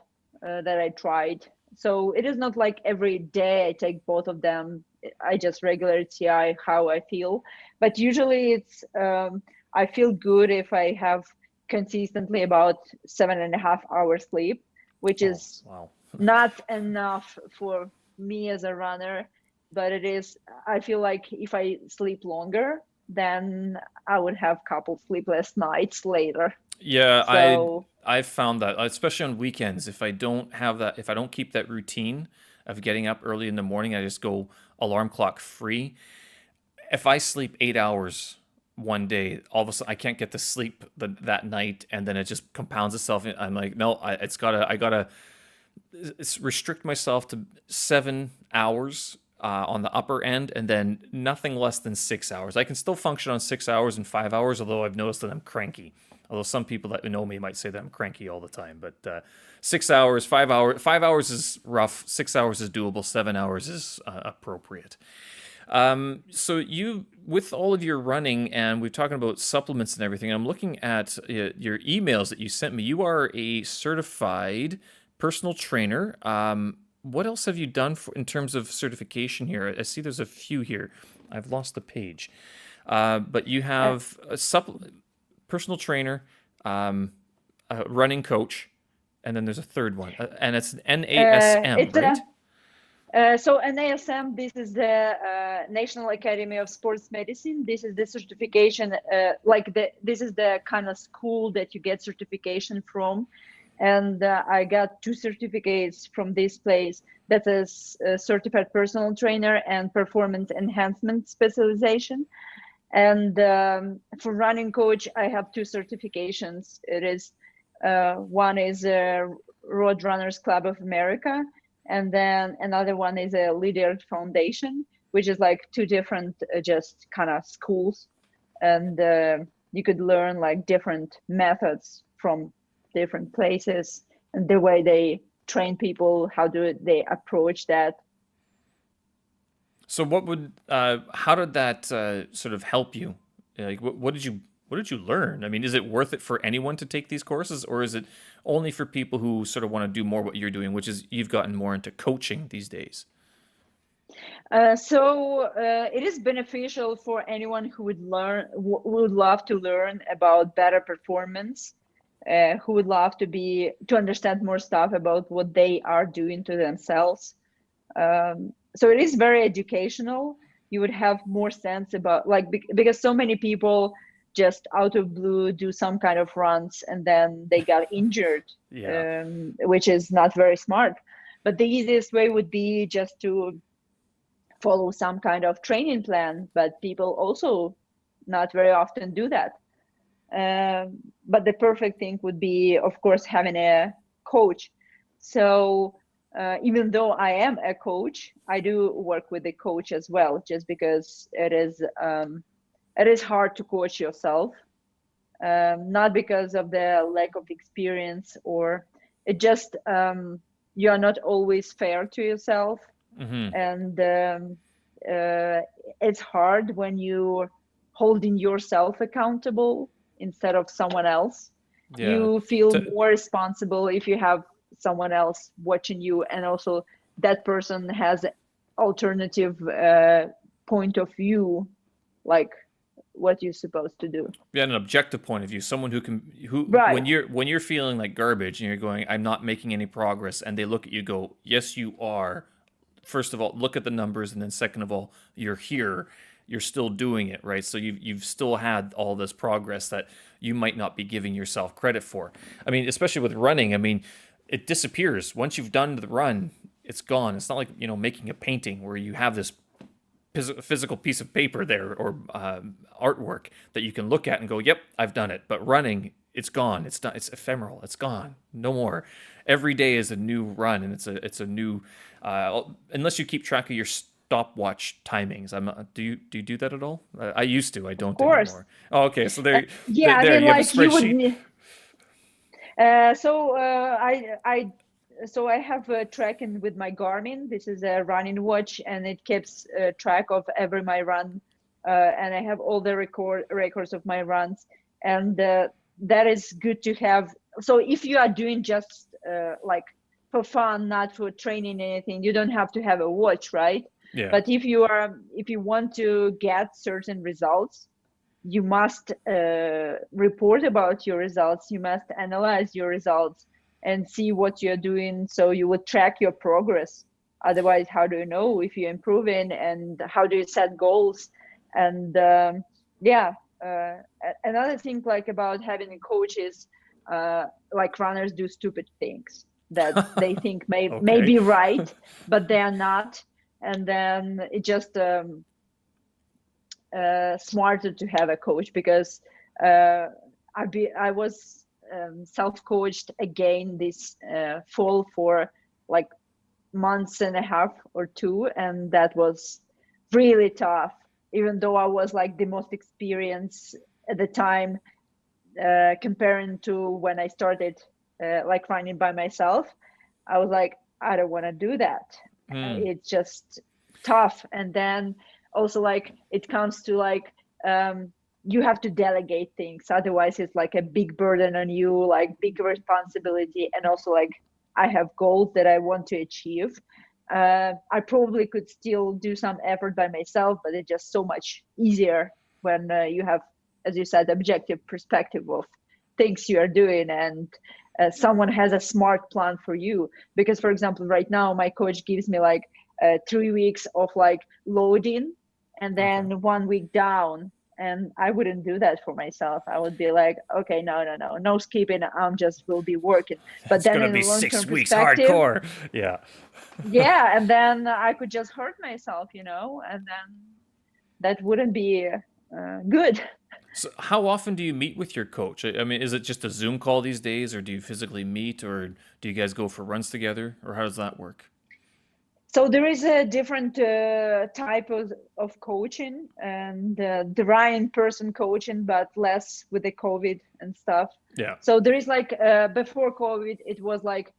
I tried. So it is not like every day I take both of them. I just regularly see how I feel, but usually it's I feel good if I have consistently about 7.5 hours sleep, which Oh, is wow. not enough for me as a runner, but it is. I feel like if I sleep longer, then I would have couple sleepless nights later. Yeah, So I've found that especially on weekends, if I don't keep that routine of getting up early in the morning, I just go alarm clock free. If I sleep 8 hours one day, all of a sudden I can't get to sleep that night, and then it just compounds itself. I'm like, no, I gotta restrict myself to 7 hours on the upper end, and then nothing less than 6 hours. I can still function on 6 hours and 5 hours, although I've noticed that I'm cranky. Although some people that know me might say that I'm cranky all the time, but 6 hours, 5 hours, 5 hours is rough. 6 hours is doable. 7 hours is appropriate. So you, with all of your running, and we're talking about supplements and everything, I'm looking at your emails that you sent me. You are a certified personal trainer. What else have you done in terms of certification here? I see there's a few here. I've lost the page. But you have a personal trainer, a running coach, and then there's a third one, and it's an NASM, right? So NASM, this is the National Academy of Sports Medicine. This is the certification, this is the kind of school that you get certification from. And I got 2 certificates from this place. That is a certified personal trainer and performance enhancement specialization. And for running coach, I have 2 certifications. It is one is Road Runners Club of America, and then another one is a Leader Foundation, which is like 2 different just kind of schools, and you could learn like different methods from different places and the way they train people, how do they approach that. So how did that sort of help you? Like, what did you learn? I mean, is it worth it for anyone to take these courses, or is it only for people who sort of want to do more what you're doing, which is you've gotten more into coaching these days? So it is beneficial for anyone who would love to learn about better performance, who would love to understand more stuff about what they are doing to themselves. So it is very educational. You would have more sense about because so many people just out of blue do some kind of runs and then they got injured, Yeah. which is not very smart. But the easiest way would be just to follow some kind of training plan, but people also not very often do that. But the perfect thing would be, of course, having a coach. So even though I am a coach, I do work with a coach as well, just because it is hard to coach yourself, not because of the lack of experience, or it just you are not always fair to yourself. Mm-hmm. And it's hard when you're holding yourself accountable instead of someone else. Yeah. You feel more responsible if you have someone else watching you, and also that person has alternative point of view, like what you're supposed to do. Yeah, an objective point of view, someone who Right. when you're feeling like garbage and you're going, I'm not making any progress, and they look at you, go, yes, you are. First of all, look at the numbers, and then second of all, you're here, you're still doing it, right? So you've still had all this progress that you might not be giving yourself credit for. I mean, especially with running, I mean, it disappears once you've done the run. It's gone. It's not like making a painting where you have this physical piece of paper there, or artwork that you can look at and go, yep, I've done it. But running, it's gone. It's not. It's ephemeral. It's gone. No more. Every day is a new run, and it's a new. Unless you keep track of your stopwatch timings. Do you do that at all? I used to. I don't anymore. Oh, okay. So there. Yeah, there I mean, you have a like you spreadsheet. would. So I have a tracking with my Garmin. This is a running watch, and it keeps track of every my run, and I have all the records of my runs, and that is good to have. So if you are doing just like for fun, not for training anything, you don't have to have a watch, right? Yeah. But if you want to get certain results, you must report about your results. You must analyze your results and see what you're doing, so you would track your progress. Otherwise, how do you know if you're improving, and how do you set goals? And another thing like about having a coach is like runners do stupid things that they think may Okay. be right, but they are not. and then it just smarter to have a coach, because I was self-coached again this fall for like months and a half or two, and that was really tough, even though I was like the most experienced at the time, comparing to when I started like running by myself. I was like, I don't want to do that. It's just tough. And then also like it comes to like you have to delegate things, otherwise it's like a big burden on you, like big responsibility. And also like I have goals that I want to achieve. I probably could still do some effort by myself, but it's just so much easier when you have, as you said, objective perspective of things you are doing, and someone has a smart plan for you. Because for example, right now my coach gives me like 3 weeks of like loading and then Okay. 1 week down, and I wouldn't do that for myself. I would be like, okay, no skipping, I'm just will be working. But It's then gonna in be a 6 long-term weeks perspective, hardcore. Yeah. yeah, and then I could just hurt myself, and then that wouldn't be good. So how often do you meet with your coach? I mean, is it just a Zoom call these days, or do you physically meet, or do you guys go for runs together, or how does that work? So there is a different type of coaching, and there are in-person coaching, but less with the COVID and stuff. Yeah. So there is like before COVID, it was like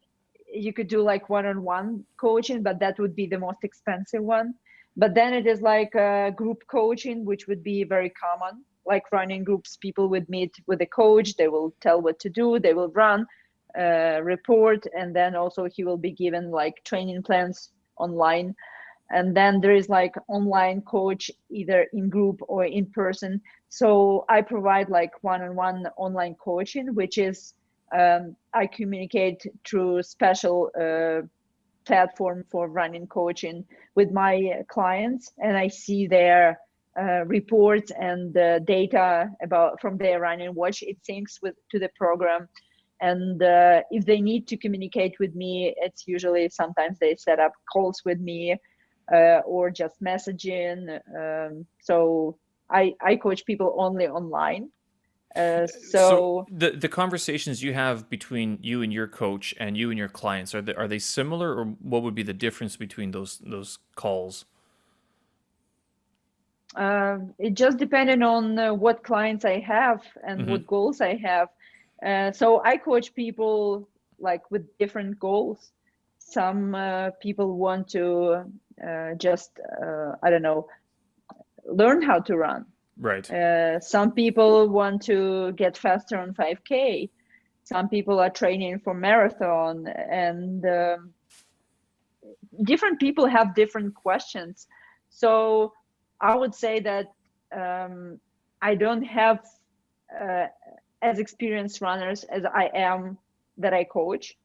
you could do like one-on-one coaching, but that would be the most expensive one. But then it is like group coaching, which would be very common, like running groups. People would meet with a coach, they will tell what to do, they will run, report, and then also he will be given like training plans online. And then there is like online coach, either in group or in person. So I provide like one-on-one online coaching, which is I communicate through special platform for running coaching with my clients, and I see their reports and data about from their running watch. It syncs with to the program, and if they need to communicate with me, it's usually sometimes they set up calls with me or just messaging. So I coach people only online. So So the conversations you have between you and your coach and you and your clients, are they similar, or what would be the difference between those calls? it just depended on what clients I have and Mm-hmm. what goals I have. So I coach people like with different goals. Some people want to just I don't know, learn how to run. Right. Some people want to get faster on 5K. Some people are training for marathon, and different people have different questions. So I would say that I don't have uh, as experienced runners as I am that I coach.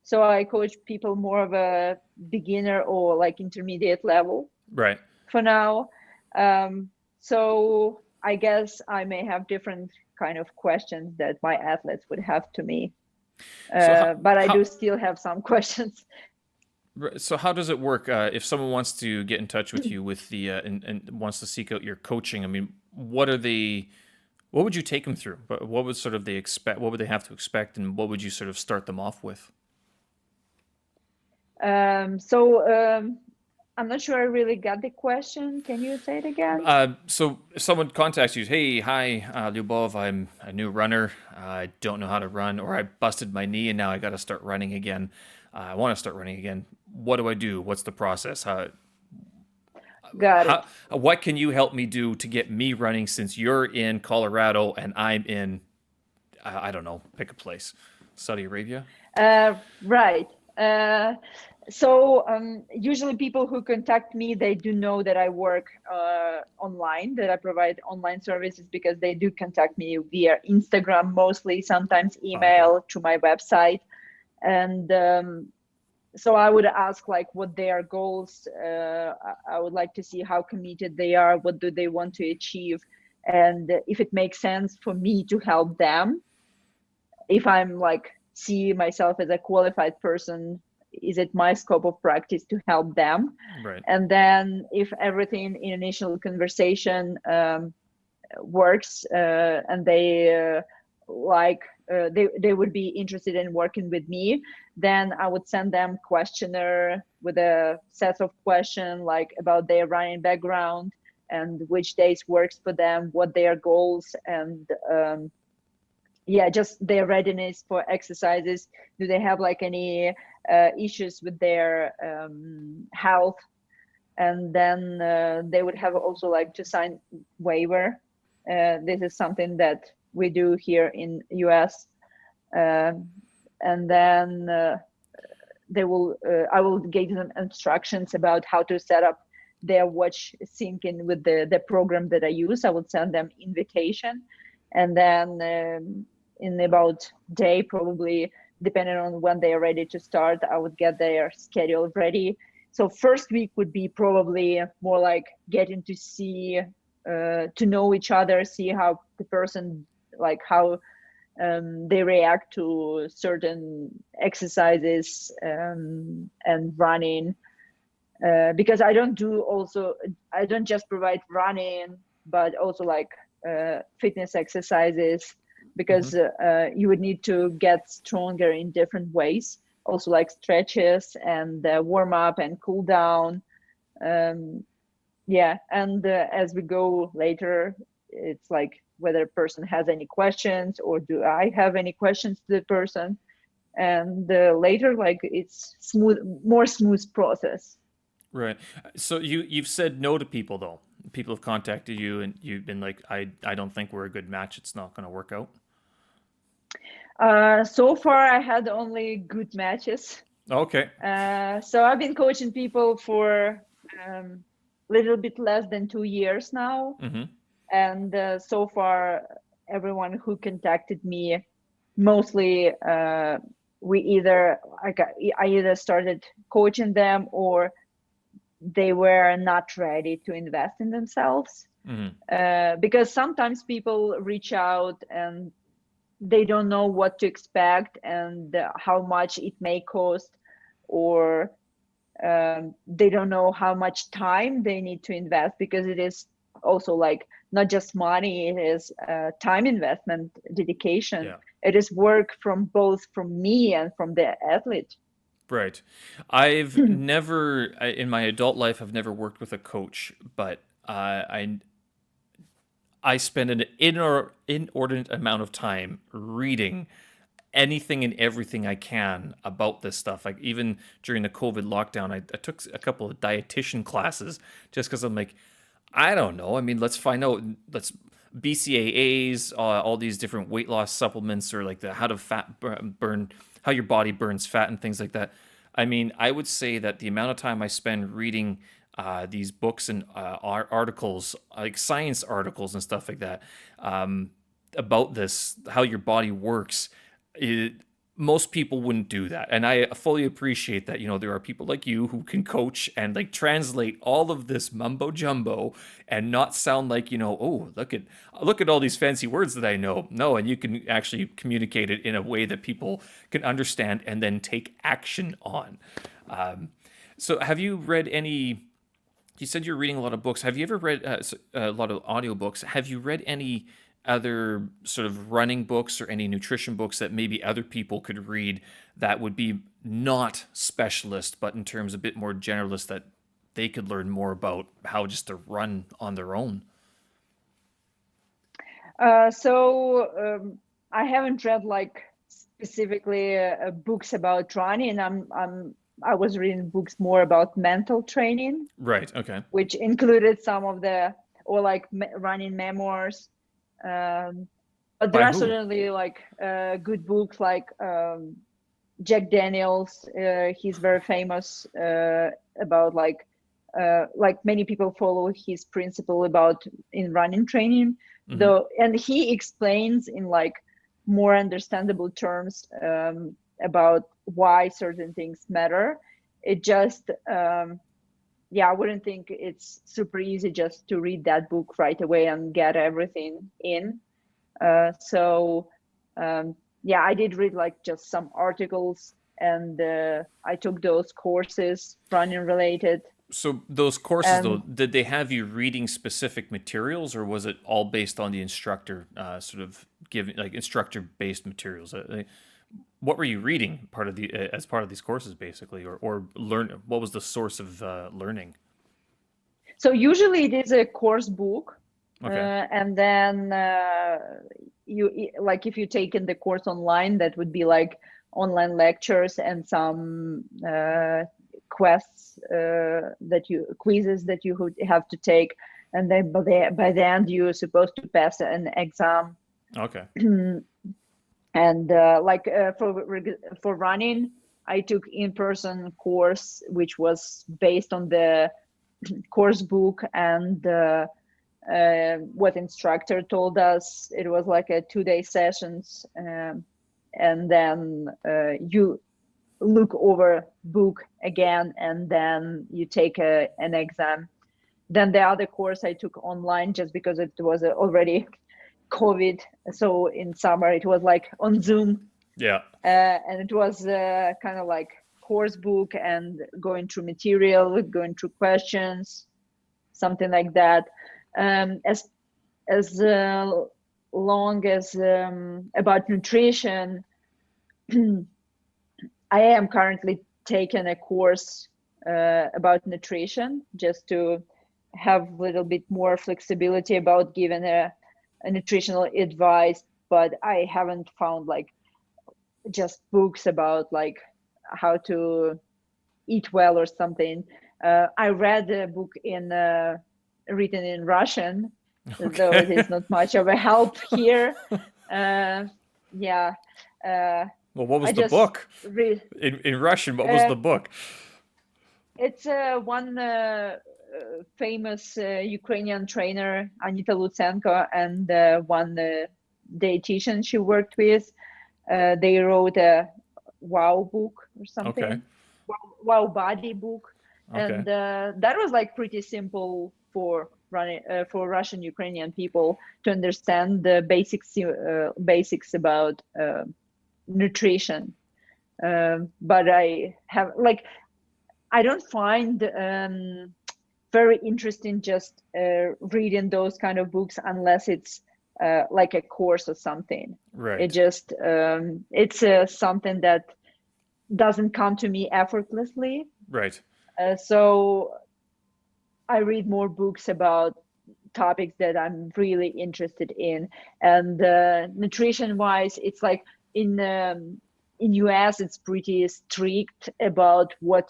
So I coach people more of a beginner or like intermediate level Right. for now. Um, so I guess I may have different kind of questions that my athletes would have to me. So But I do still have some questions. how does it work if someone wants to get in touch with you with the and wants to seek out your coaching? I mean, what would you take them through? What would sort of they expect? What would they have to expect, and what would you sort of start them off with? So I'm not sure I really got the question. Can you say it again? So if someone contacts you, hey, hi, Liubov, I'm a new runner. I don't know how to run, or I busted my knee and now I got to start running again. I want to start running again. What do I do? What's the process? Got it. What can you help me do to get me running, since you're in Colorado and I'm in, I don't know, pick a place, Saudi Arabia? Right. So usually people who contact me, they do know that I work online, that I provide online services, because they do contact me via Instagram mostly, sometimes Oh, okay. email to my website. And so I would ask like what their goals. I would like to see how committed they are, what do they want to achieve, and if it makes sense for me to help them, if I'm like see myself as a qualified person is it my scope of practice to help them? Right. And then if everything in initial conversation works, and they they would be interested in working with me, then I would send them questionnaire with a set of questions like about their running background and which days works for them, what their goals, and just their readiness for exercises. Do they have like any issues with their health? And then they would have also like to sign waiver. This is something that we do here in US. And then I will give them instructions about how to set up their watch syncing with the program that I use. I would send them invitation, and then in about day, probably depending on when they are ready to start, I would get their schedule ready. So first week would be probably more like getting to see, to know each other, see how the person, like how they react to certain exercises and running. Because I don't just provide running, but also like fitness exercises, because you would need to get stronger in different ways. Also like stretches and warm up and cool down. And as we go later, it's like whether a person has any questions or do I have any questions to the person. And later, like it's more smooth process. Right. So you've said no to people though. People have contacted you and you've been like, I don't think we're a good match. It's not going to work out. So far, I had only good matches. Okay. So I've been coaching people for little bit less than 2 years now. Mm-hmm. And so far, everyone who contacted me, mostly I either started coaching them or they were not ready to invest in themselves. Mm-hmm. Because sometimes people reach out and they don't know what to expect and how much it may cost, or they don't know how much time they need to invest, because it is also like not just money, it is time investment, dedication. Yeah. It is work from me and from the athlete. Right. I've never, in my adult life, I've never worked with a coach, but I spend an inordinate amount of time reading anything and everything I can about this stuff. Like even during the COVID lockdown, I took a couple of dietitian classes just because I'm like, I don't know. I mean, let's find out. Let's BCAAs, all these different weight loss supplements, or like the how to fat burn, how your body burns fat and things like that. I mean, I would say that the amount of time I spend reading these books and articles, like science articles and stuff like that, about this, how your body works, most people wouldn't do that. And I fully appreciate that, there are people like you who can coach and like translate all of this mumbo jumbo and not sound like, oh, look at all these fancy words that I know. No, and you can actually communicate it in a way that people can understand and then take action on. So have you read any, you said you're reading a lot of books. Have you ever read a lot of audiobooks? Have you read any other sort of running books or any nutrition books that maybe other people could read that would be not specialist, but in terms a bit more generalist, that they could learn more about how just to run on their own? I haven't read like specifically books about running. I was reading books more about mental training, Right. Okay. which included some of or like running memoirs. But there By are who? certainly like good books like Jack Daniels. He's very famous about like many people follow his principle about in running training, Mm-hmm. though, and he explains in like more understandable terms about why certain things matter. It just I wouldn't think it's super easy just to read that book right away and get everything in. I did read like just some articles and I took those courses, running related. So those courses, though, And did they have you reading specific materials, or was it all based on the instructor, sort of giving like instructor-based materials? What were you reading as part of these courses, basically, or learn? What was the source of learning? so usually it is a course book, Okay. and then like if you take in the course online, that would be like online lectures and some quests quizzes that you would have to take, and then by the end you're supposed to pass an exam. Okay. And for running, I took in-person course, which was based on the course book and what instructor told us. It was like a 2-day sessions, and then you look over book again, and then you take an exam. Then the other course I took online, just because it was already COVID. So in summer it was like on Zoom, Yeah. and it was kind of like course book and going through material, going through questions, something like that. As long as about nutrition, I am currently taking a course about nutrition, just to have a little bit more flexibility about giving a nutritional advice. But I haven't found like just books about like how to eat well or something. I read a book written in Russian, though it Okay. is not much of a help here. Yeah. Well, what I was the just book read. in Russian? What was Uh, the book? it's one famous Ukrainian trainer, Anita Lutsenko, and one dietitian she worked with. They wrote a Wow book or Okay. something, Wow Body book, Okay. and that was like pretty simple for running for Russian Ukrainian people to understand the basics about nutrition. But I don't find very interesting just reading those kind of books unless it's like a course or something. It Right. just it's something that doesn't come to me effortlessly. Right. So I read more books about topics that I'm really interested in. And nutrition wise, it's like in US, it's pretty strict about what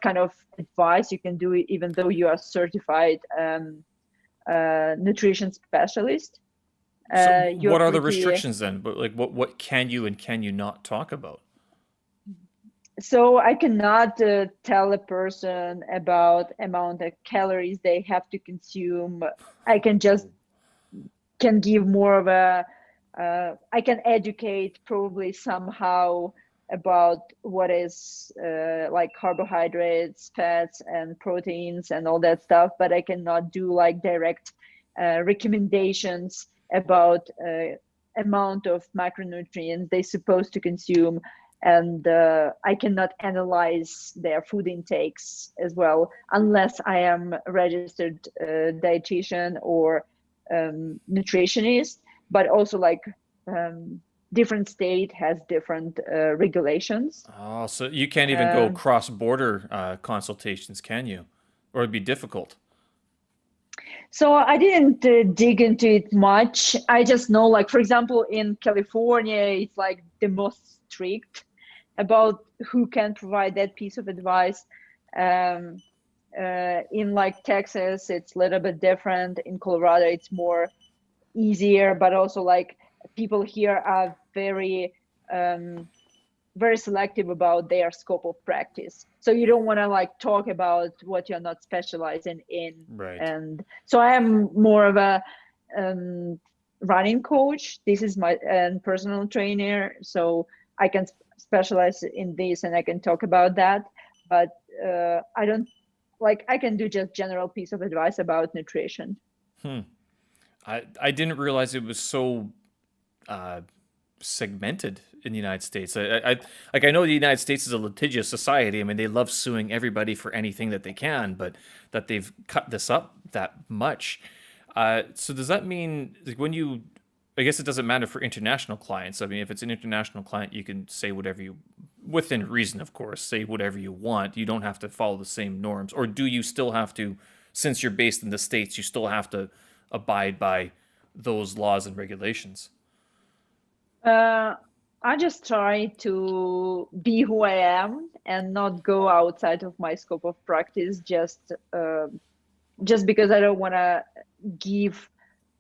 kind of advice you can do, even though you are certified nutrition specialist. So, You're what are the pretty restrictions then? But like, what can you and can you not talk about? So I cannot tell a person about amount of calories they have to consume. I can give more of a I can educate probably somehow about what is like carbohydrates, fats, and proteins and all that stuff, but I cannot do like direct recommendations about amount of macronutrients they're supposed to consume. And I cannot analyze their food intakes as well unless I am a registered dietitian or nutritionist. But also like different state has different regulations. Oh, so you can't even go Um, cross-border consultations, can you? Or it'd be difficult. so I didn't dig into it much. I just know, like, for example, in California, it's like the most strict about who can provide that piece of advice. Um, in like Texas, it's a little bit different. In Colorado, it's more easier, but also like people here are um, very selective about their scope of practice. So you don't want to like talk about what you're not specializing in. Right. And so I am more of a um, running coach. This is my personal trainer. So I can specialize in this and I can talk about that. But I don't like, I can do just general piece of advice about nutrition. I didn't realize it was so segmented in the United States. I know the United States is a litigious society. I mean, they love suing everybody for anything that they can, but that they've cut this up that much. So does that mean like when you? I guess it doesn't matter for international clients. I mean, if it's an international client, you can say whatever you, within reason, of course, say whatever you want. You don't have to follow the same norms, or do you still have to? Since you're based in the States, you still have to abide by those laws and regulations. Uh, I just try to be who I am and not go outside of my scope of practice just because I don't want to give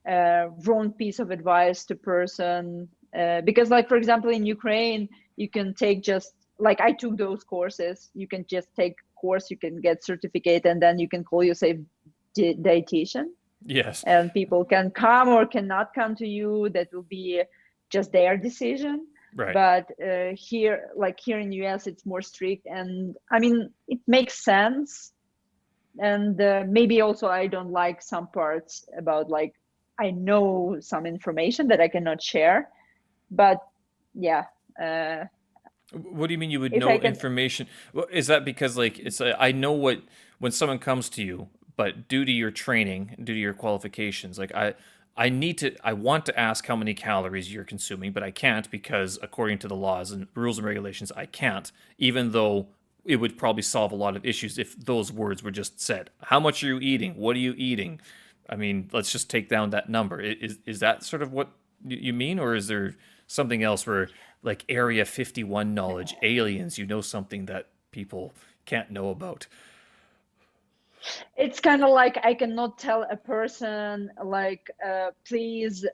a wrong piece of advice to person. Because, like for example, in Ukraine, you can take just like I took those courses. You can just take course, you can get certificate, and then you can call yourself dietitian, Yes. and people can come or cannot come to you. That will be just their decision. Right. But here, like here in US, it's more strict, and I mean it makes sense. And maybe also I don't like some parts about like I know some information that I cannot share, but yeah. What do you mean you would If I know can, information? Well, is that because like it's I know what when someone comes to you, but due to your training, due to your qualifications, like I want to ask how many calories you're consuming, but I can't because according to the laws and rules and regulations, I can't, even though it would probably solve a lot of issues if those words were just said. How much are you eating? What are you eating? I mean, let's just take down that number. Is that sort of what you mean, or is there something else where like Area 51 knowledge, aliens, you know something that people can't know about? it's kind of like I cannot tell a person like please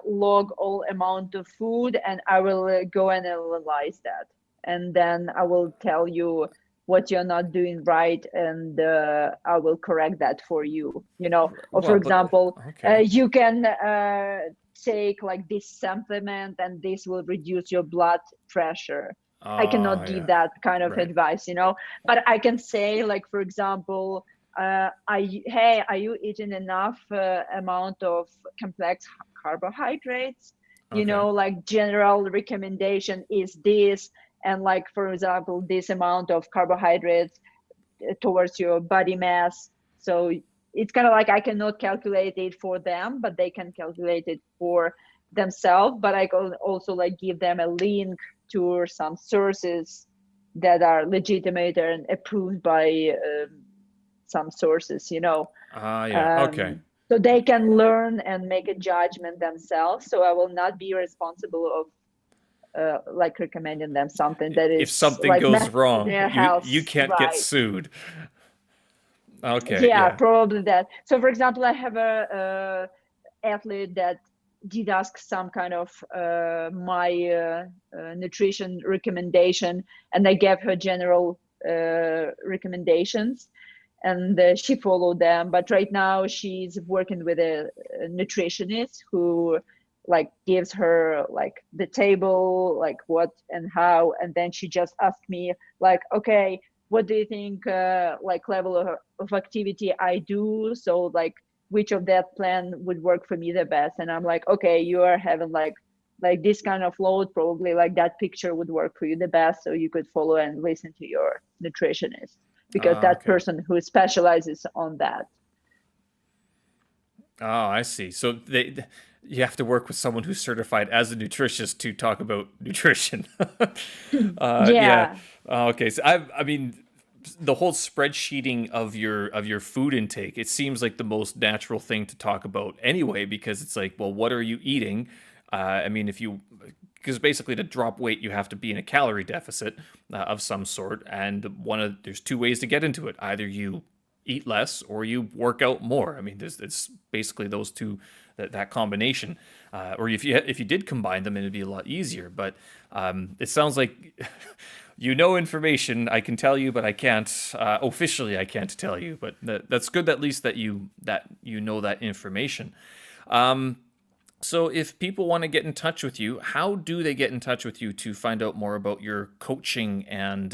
log all amount of food and I will go and analyze that, and then I will tell you what you're not doing right, and I will correct that for you, you know. Or for Well, but example, okay. you can take like this supplement and this will reduce your blood pressure. I Ah, cannot give yeah. that kind of Right. advice, you know, but I can say like for example, hey, are you eating enough amount of complex carbohydrates? You Okay. know, like general recommendation is this, and like for example, this amount of carbohydrates towards your body mass. So it's kind of like I cannot calculate it for them, but they can calculate it for themselves. But I can also like give them a link to some sources that are legitimate and approved by some sources, you know. Ah, yeah. Okay. So they can learn and make a judgment themselves. So I will not be responsible of like recommending them something that If is something like goes messing with wrong, their you health, can't get right? sued. Okay. Yeah, Yeah. probably that. So for example, I have a athlete that did ask some kind of my nutrition recommendation, and I gave her general recommendations, and she followed them. But right now she's working with a nutritionist who like gives her like the table, like what and how, and then she just asked me like, okay, what do you think like level of activity I do, so like which of that plan would work for me the best. And I'm like, okay, you are having like this kind of load, probably like that picture would work for you the best, so you could follow and listen to your nutritionist because Ah, that okay. person who specializes on that. Oh, I see. So you have to work with someone who's certified as a nutritionist to talk about nutrition. Yeah. Yeah. Okay. So I mean, the whole spreadsheeting of your food intake, it seems like the most natural thing to talk about anyway, because it's like, well, what are you eating? I mean, if you because basically to drop weight you have to be in a calorie deficit of some sort, and there's two ways to get into it. Either you eat less or you work out more. I mean, it's basically those two, that combination. Or if you did combine them, it'd be a lot easier. But it sounds like you know information. I can tell you, but I can't officially. I can't tell you. But that's good at least that you know that information. So if people want to get in touch with you, how do they get in touch with you to find out more about your coaching and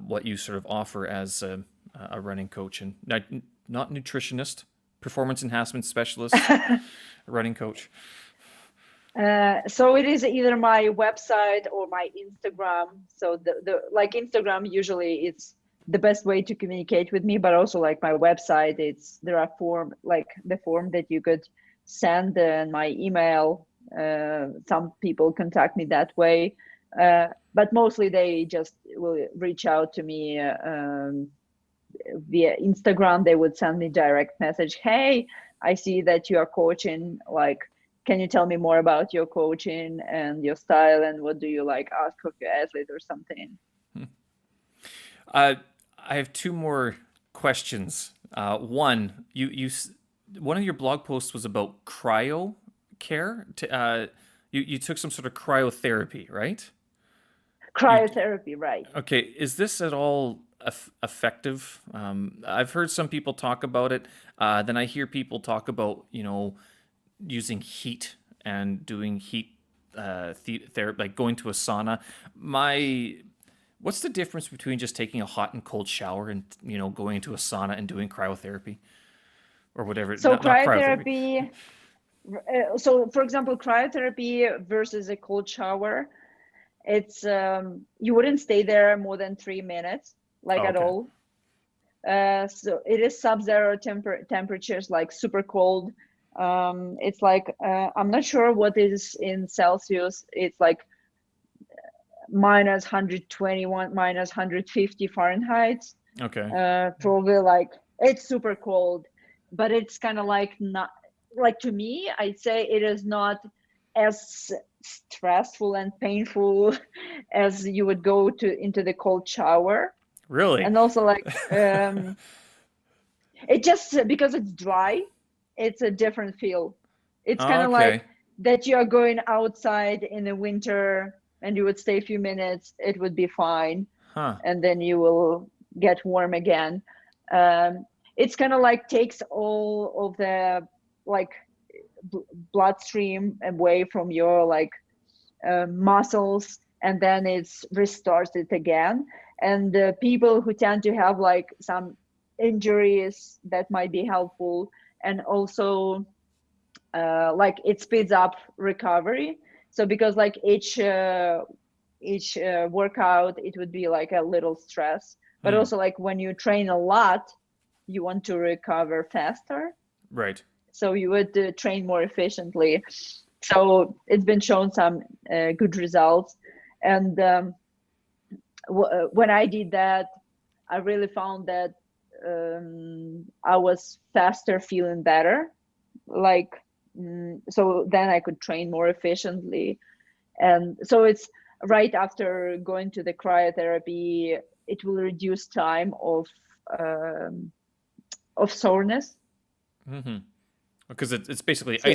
what you sort of offer as a running coach and not nutritionist, performance enhancement specialist, running coach? So it is either my website or my Instagram. So the like Instagram usually it's the best way to communicate with me, but also like my website, there are the form that you could send and my email. Some people contact me that way, but mostly they just will reach out to me via Instagram. They would send me direct message. Hey, I see that you are coaching. Like, can you tell me more about your coaching and your style and what do you like ask of your athlete or something? Uh, I have two more questions. One, one of your blog posts was about cryo care. You took some sort of cryotherapy, right? You Cryotherapy, right? Okay? Is this at all effective? I've heard some people talk about it. Then I hear people talk about using heat and doing heat therapy, like going to a sauna. My What's the difference between just taking a hot and cold shower and going into a sauna and doing cryotherapy or whatever? So Not cryotherapy. cryotherapy, so for example, cryotherapy versus a cold shower, it's you wouldn't stay there more than 3 minutes, like Oh, at okay. all. So it is sub-zero temperatures, like super cold. It's like I'm not sure what is in Celsius. It's like minus 121, minus 150 Fahrenheit. Okay. Probably like it's super cold, but it's kind of like not like to me. I'd say it is not as stressful and painful as you would go to into the cold shower. Really? And also like it just because it's dry, it's a different feel. It's kind Oh, of like okay. that you are going outside in the winter and you would stay a few minutes, it would be fine, Huh. and then you will get warm again. It's kind of like takes all of the like bloodstream away from your like muscles, and then it's restarts it again. And people who tend to have like some injuries, that might be helpful. And also like it speeds up recovery. So because like each workout, it would be like a little stress, but Hmm. also like when you train a lot, you want to recover faster, Right. so you would train more efficiently. So it's been shown some good results. And when I did that, I really found that I was faster, feeling better. Like, so then I could train more efficiently. And so it's right after going to the cryotherapy, it will reduce time um, of soreness. Mm-hmm. Because it's basically So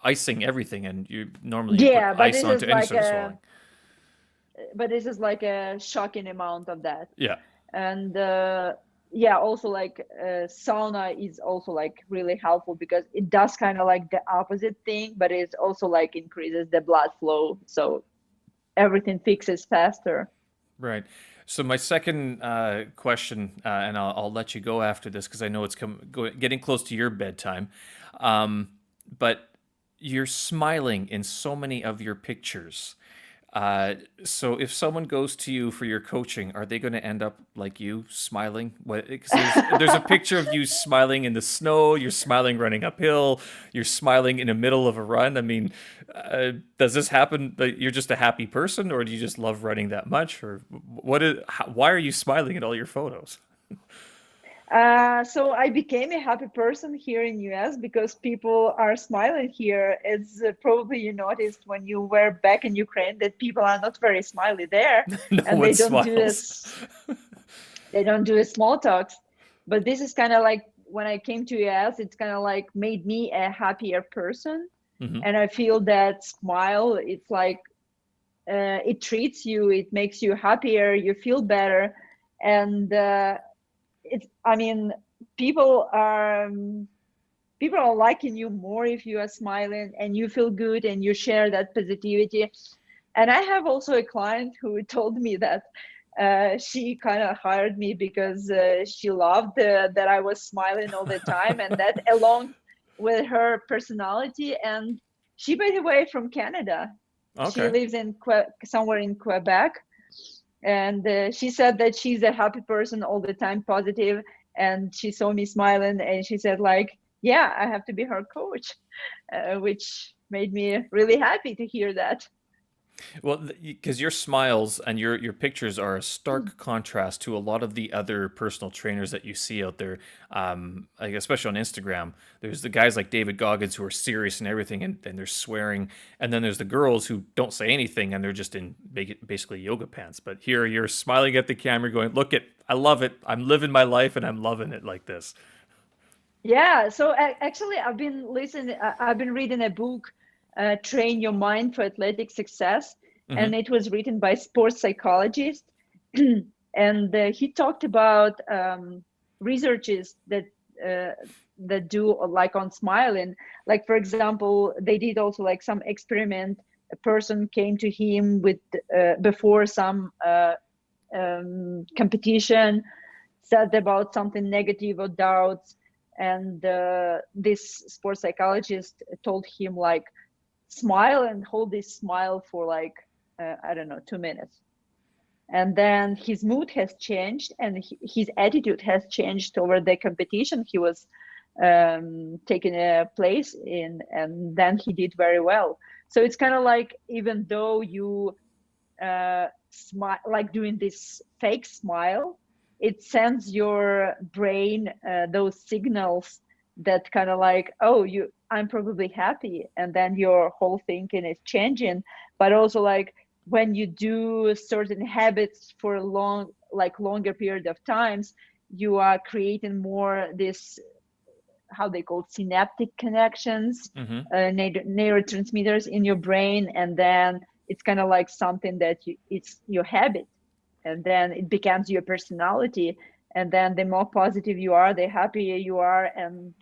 icing everything, and you normally put yeah, ice onto any sort of swelling. but this is like a shocking amount of that. Yeah. And yeah, also like sauna is also like really helpful because it does kind of like the opposite thing, but it also like increases the blood flow, so everything fixes faster. Right. So my second question, and I'll let you go after this because I know it's getting close to your bedtime, but you're smiling in so many of your pictures. So if someone goes to you for your coaching, are they going to end up like you, smiling? Because there's a picture of you smiling in the snow. You're smiling running uphill. You're smiling in the middle of a run. I mean, does this happen that you're just a happy person, or do you just love running that much, or why are you smiling in all your photos? So I became a happy person here in US because people are smiling here. It's probably you noticed when you were back in Ukraine that people are not very smiley there, No and one smiles. they don't do a small talks. But this is kind of like when I came to US, it's kind of like made me a happier person, Hmm. and I feel that smile. It's like it treats you, it makes you happier, you feel better, and it's. I mean, people are. People are liking you more if you are smiling and you feel good and you share that positivity. And I have also a client who told me that she kind of hired me because she loved that I was smiling all the time, and that along with her personality. And She, by the way, from Canada. She Okay. lives in somewhere in Quebec, and she said that she's a happy person all the time, positive, and she saw me smiling, and she said like, yeah, I have to be her coach, which made me really happy to hear that. Well, because your smiles and your pictures are a stark contrast to a lot of the other personal trainers that you see out there, like especially on Instagram. There's the guys like David Goggins who are serious and everything, and they're swearing, and then there's the girls who don't say anything and they're just in basically yoga pants. But here you're smiling at the camera, going, "Look it, I love it. I'm living my life and I'm loving it like this." Yeah, so actually, I've been reading a book, Train Your Mind for Athletic Success, Hmm. and it was written by sports psychologist, and he talked about researches uh, that do like on smiling. Like for example, they did also like some experiment. A person came to him with before some competition, said about something negative or doubts, and this sports psychologist told him like, smile and hold this smile for like I don't know, 2 minutes, and then his mood has changed and his attitude has changed over the competition he was taking a place in, and then he did very well. So it's kind of like, even though you smile, like doing this fake smile, it sends your brain those signals that kind of like, oh, I'm probably happy, and then your whole thinking is changing. But also like, when you do certain habits for a longer period of times, you are creating more this, how they call synaptic connections, Hmm. neurotransmitters in your brain, and then it's kind of like something that it's your habit, and then it becomes your personality, and then the more positive you are, the happier you are, and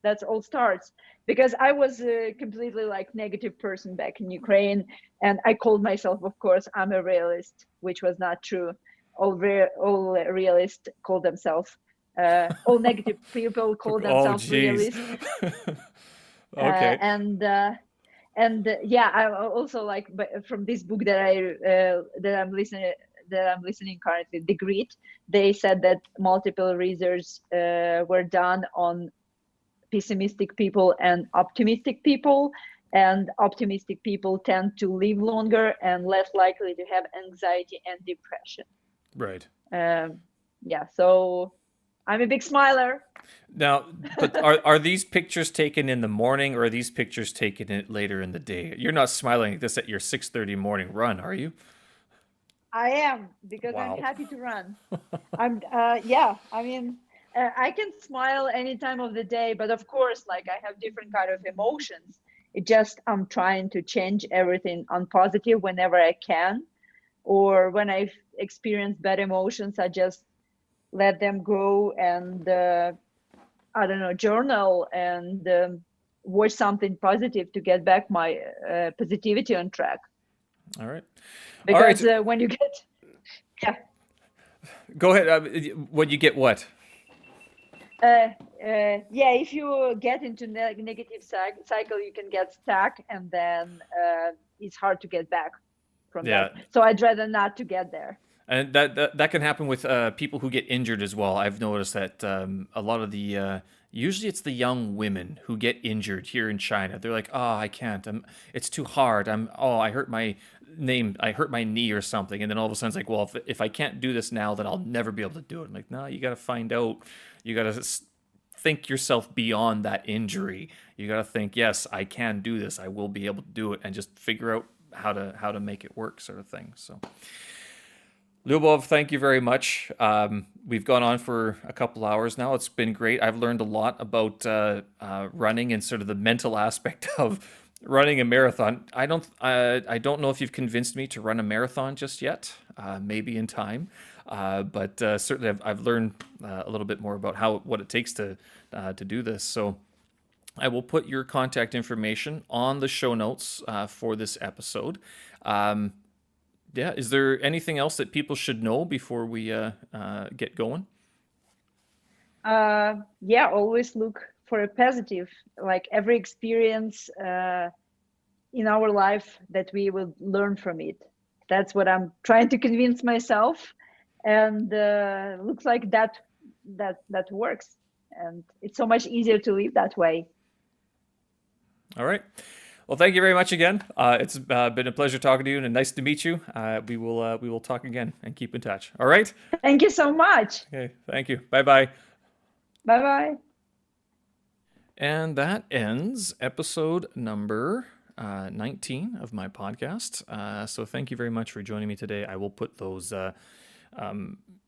that's all starts. Because I was a completely like negative person back in Ukraine, and I called myself, of course, I'm a realist, which was not true. All realists call themselves, all negative people call Oh, themselves geez. realists. Okay. And yeah, I also like, but from this book that I'm listening currently, The Grit, they said that multiple research were done on pessimistic people and optimistic people, and optimistic people tend to live longer and less likely to have anxiety and depression. Right. um, yeah, so I'm a big smiler. Now, but are these pictures taken in the morning or are these pictures taken later in the day? You're not smiling like this at your 6:30 morning run, are you? I am, because I'm Wow. happy to run. Yeah, I mean, I can smile any time of the day, but of course, like, I have different kind of emotions. It just, I'm trying to change everything on positive whenever I can, or when I experience bad emotions, I just let them go, and I don't know, journal, and watch something positive to get back my positivity on track. All right. All right. Because when you get, yeah, Go ahead. When you get what? yeah, if you get into negative cycle, you can get stuck, and then it's hard to get back from that. Yeah. So I'd rather not to get there. And that can happen with people who get injured as well. I've noticed that a lot of the usually it's the young women who get injured here in China. They're like, "Oh, I can't. It's too hard. I hurt I hurt my knee or something." And then all of a sudden it's like, "Well, if I can't do this now, then I'll never be able to do it." I'm like, "No, you got to find out. You got to think yourself beyond that injury. You got to think, yes, I can do this. I will be able to do it, and just figure out how to make it work, sort of thing." So. Liubov, thank you very much. We've gone on for a couple hours now. It's been great. I've learned a lot about running and sort of the mental aspect of running a marathon. I don't know if you've convinced me to run a marathon just yet. Maybe in time, but certainly I've learned a little bit more about what it takes to do this. So I will put your contact information on the show notes for this episode. Um, yeah. Is there anything else that people should know before we get going? Yeah, always look for a positive, like every experience in our life, that we will learn from it. That's what I'm trying to convince myself, and looks like that works, and it's so much easier to live that way. All right. Well, thank you very much again. It's been a pleasure talking to you, and nice to meet you. We will talk again and keep in touch. All right. Thank you so much. Okay. Thank you. Bye bye. Bye bye. And that ends episode number 19 of my podcast. So thank you very much for joining me today. I will put those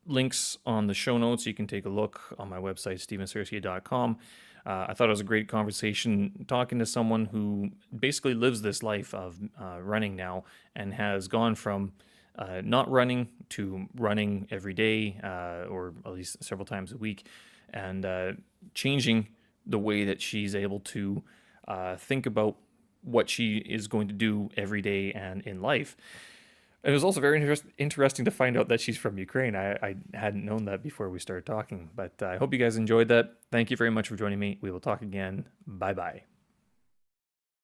links on the show notes. You can take a look on my website, stevensersky.com. I thought it was a great conversation talking to someone who basically lives this life of running now and has gone from not running to running every day or at least several times a week, and changing the way that she's able to think about what she is going to do every day and in life. It was also very interesting to find out that she's from Ukraine. I hadn't known that before we started talking, but I hope you guys enjoyed that. Thank you very much for joining me. We will talk again. Bye-bye.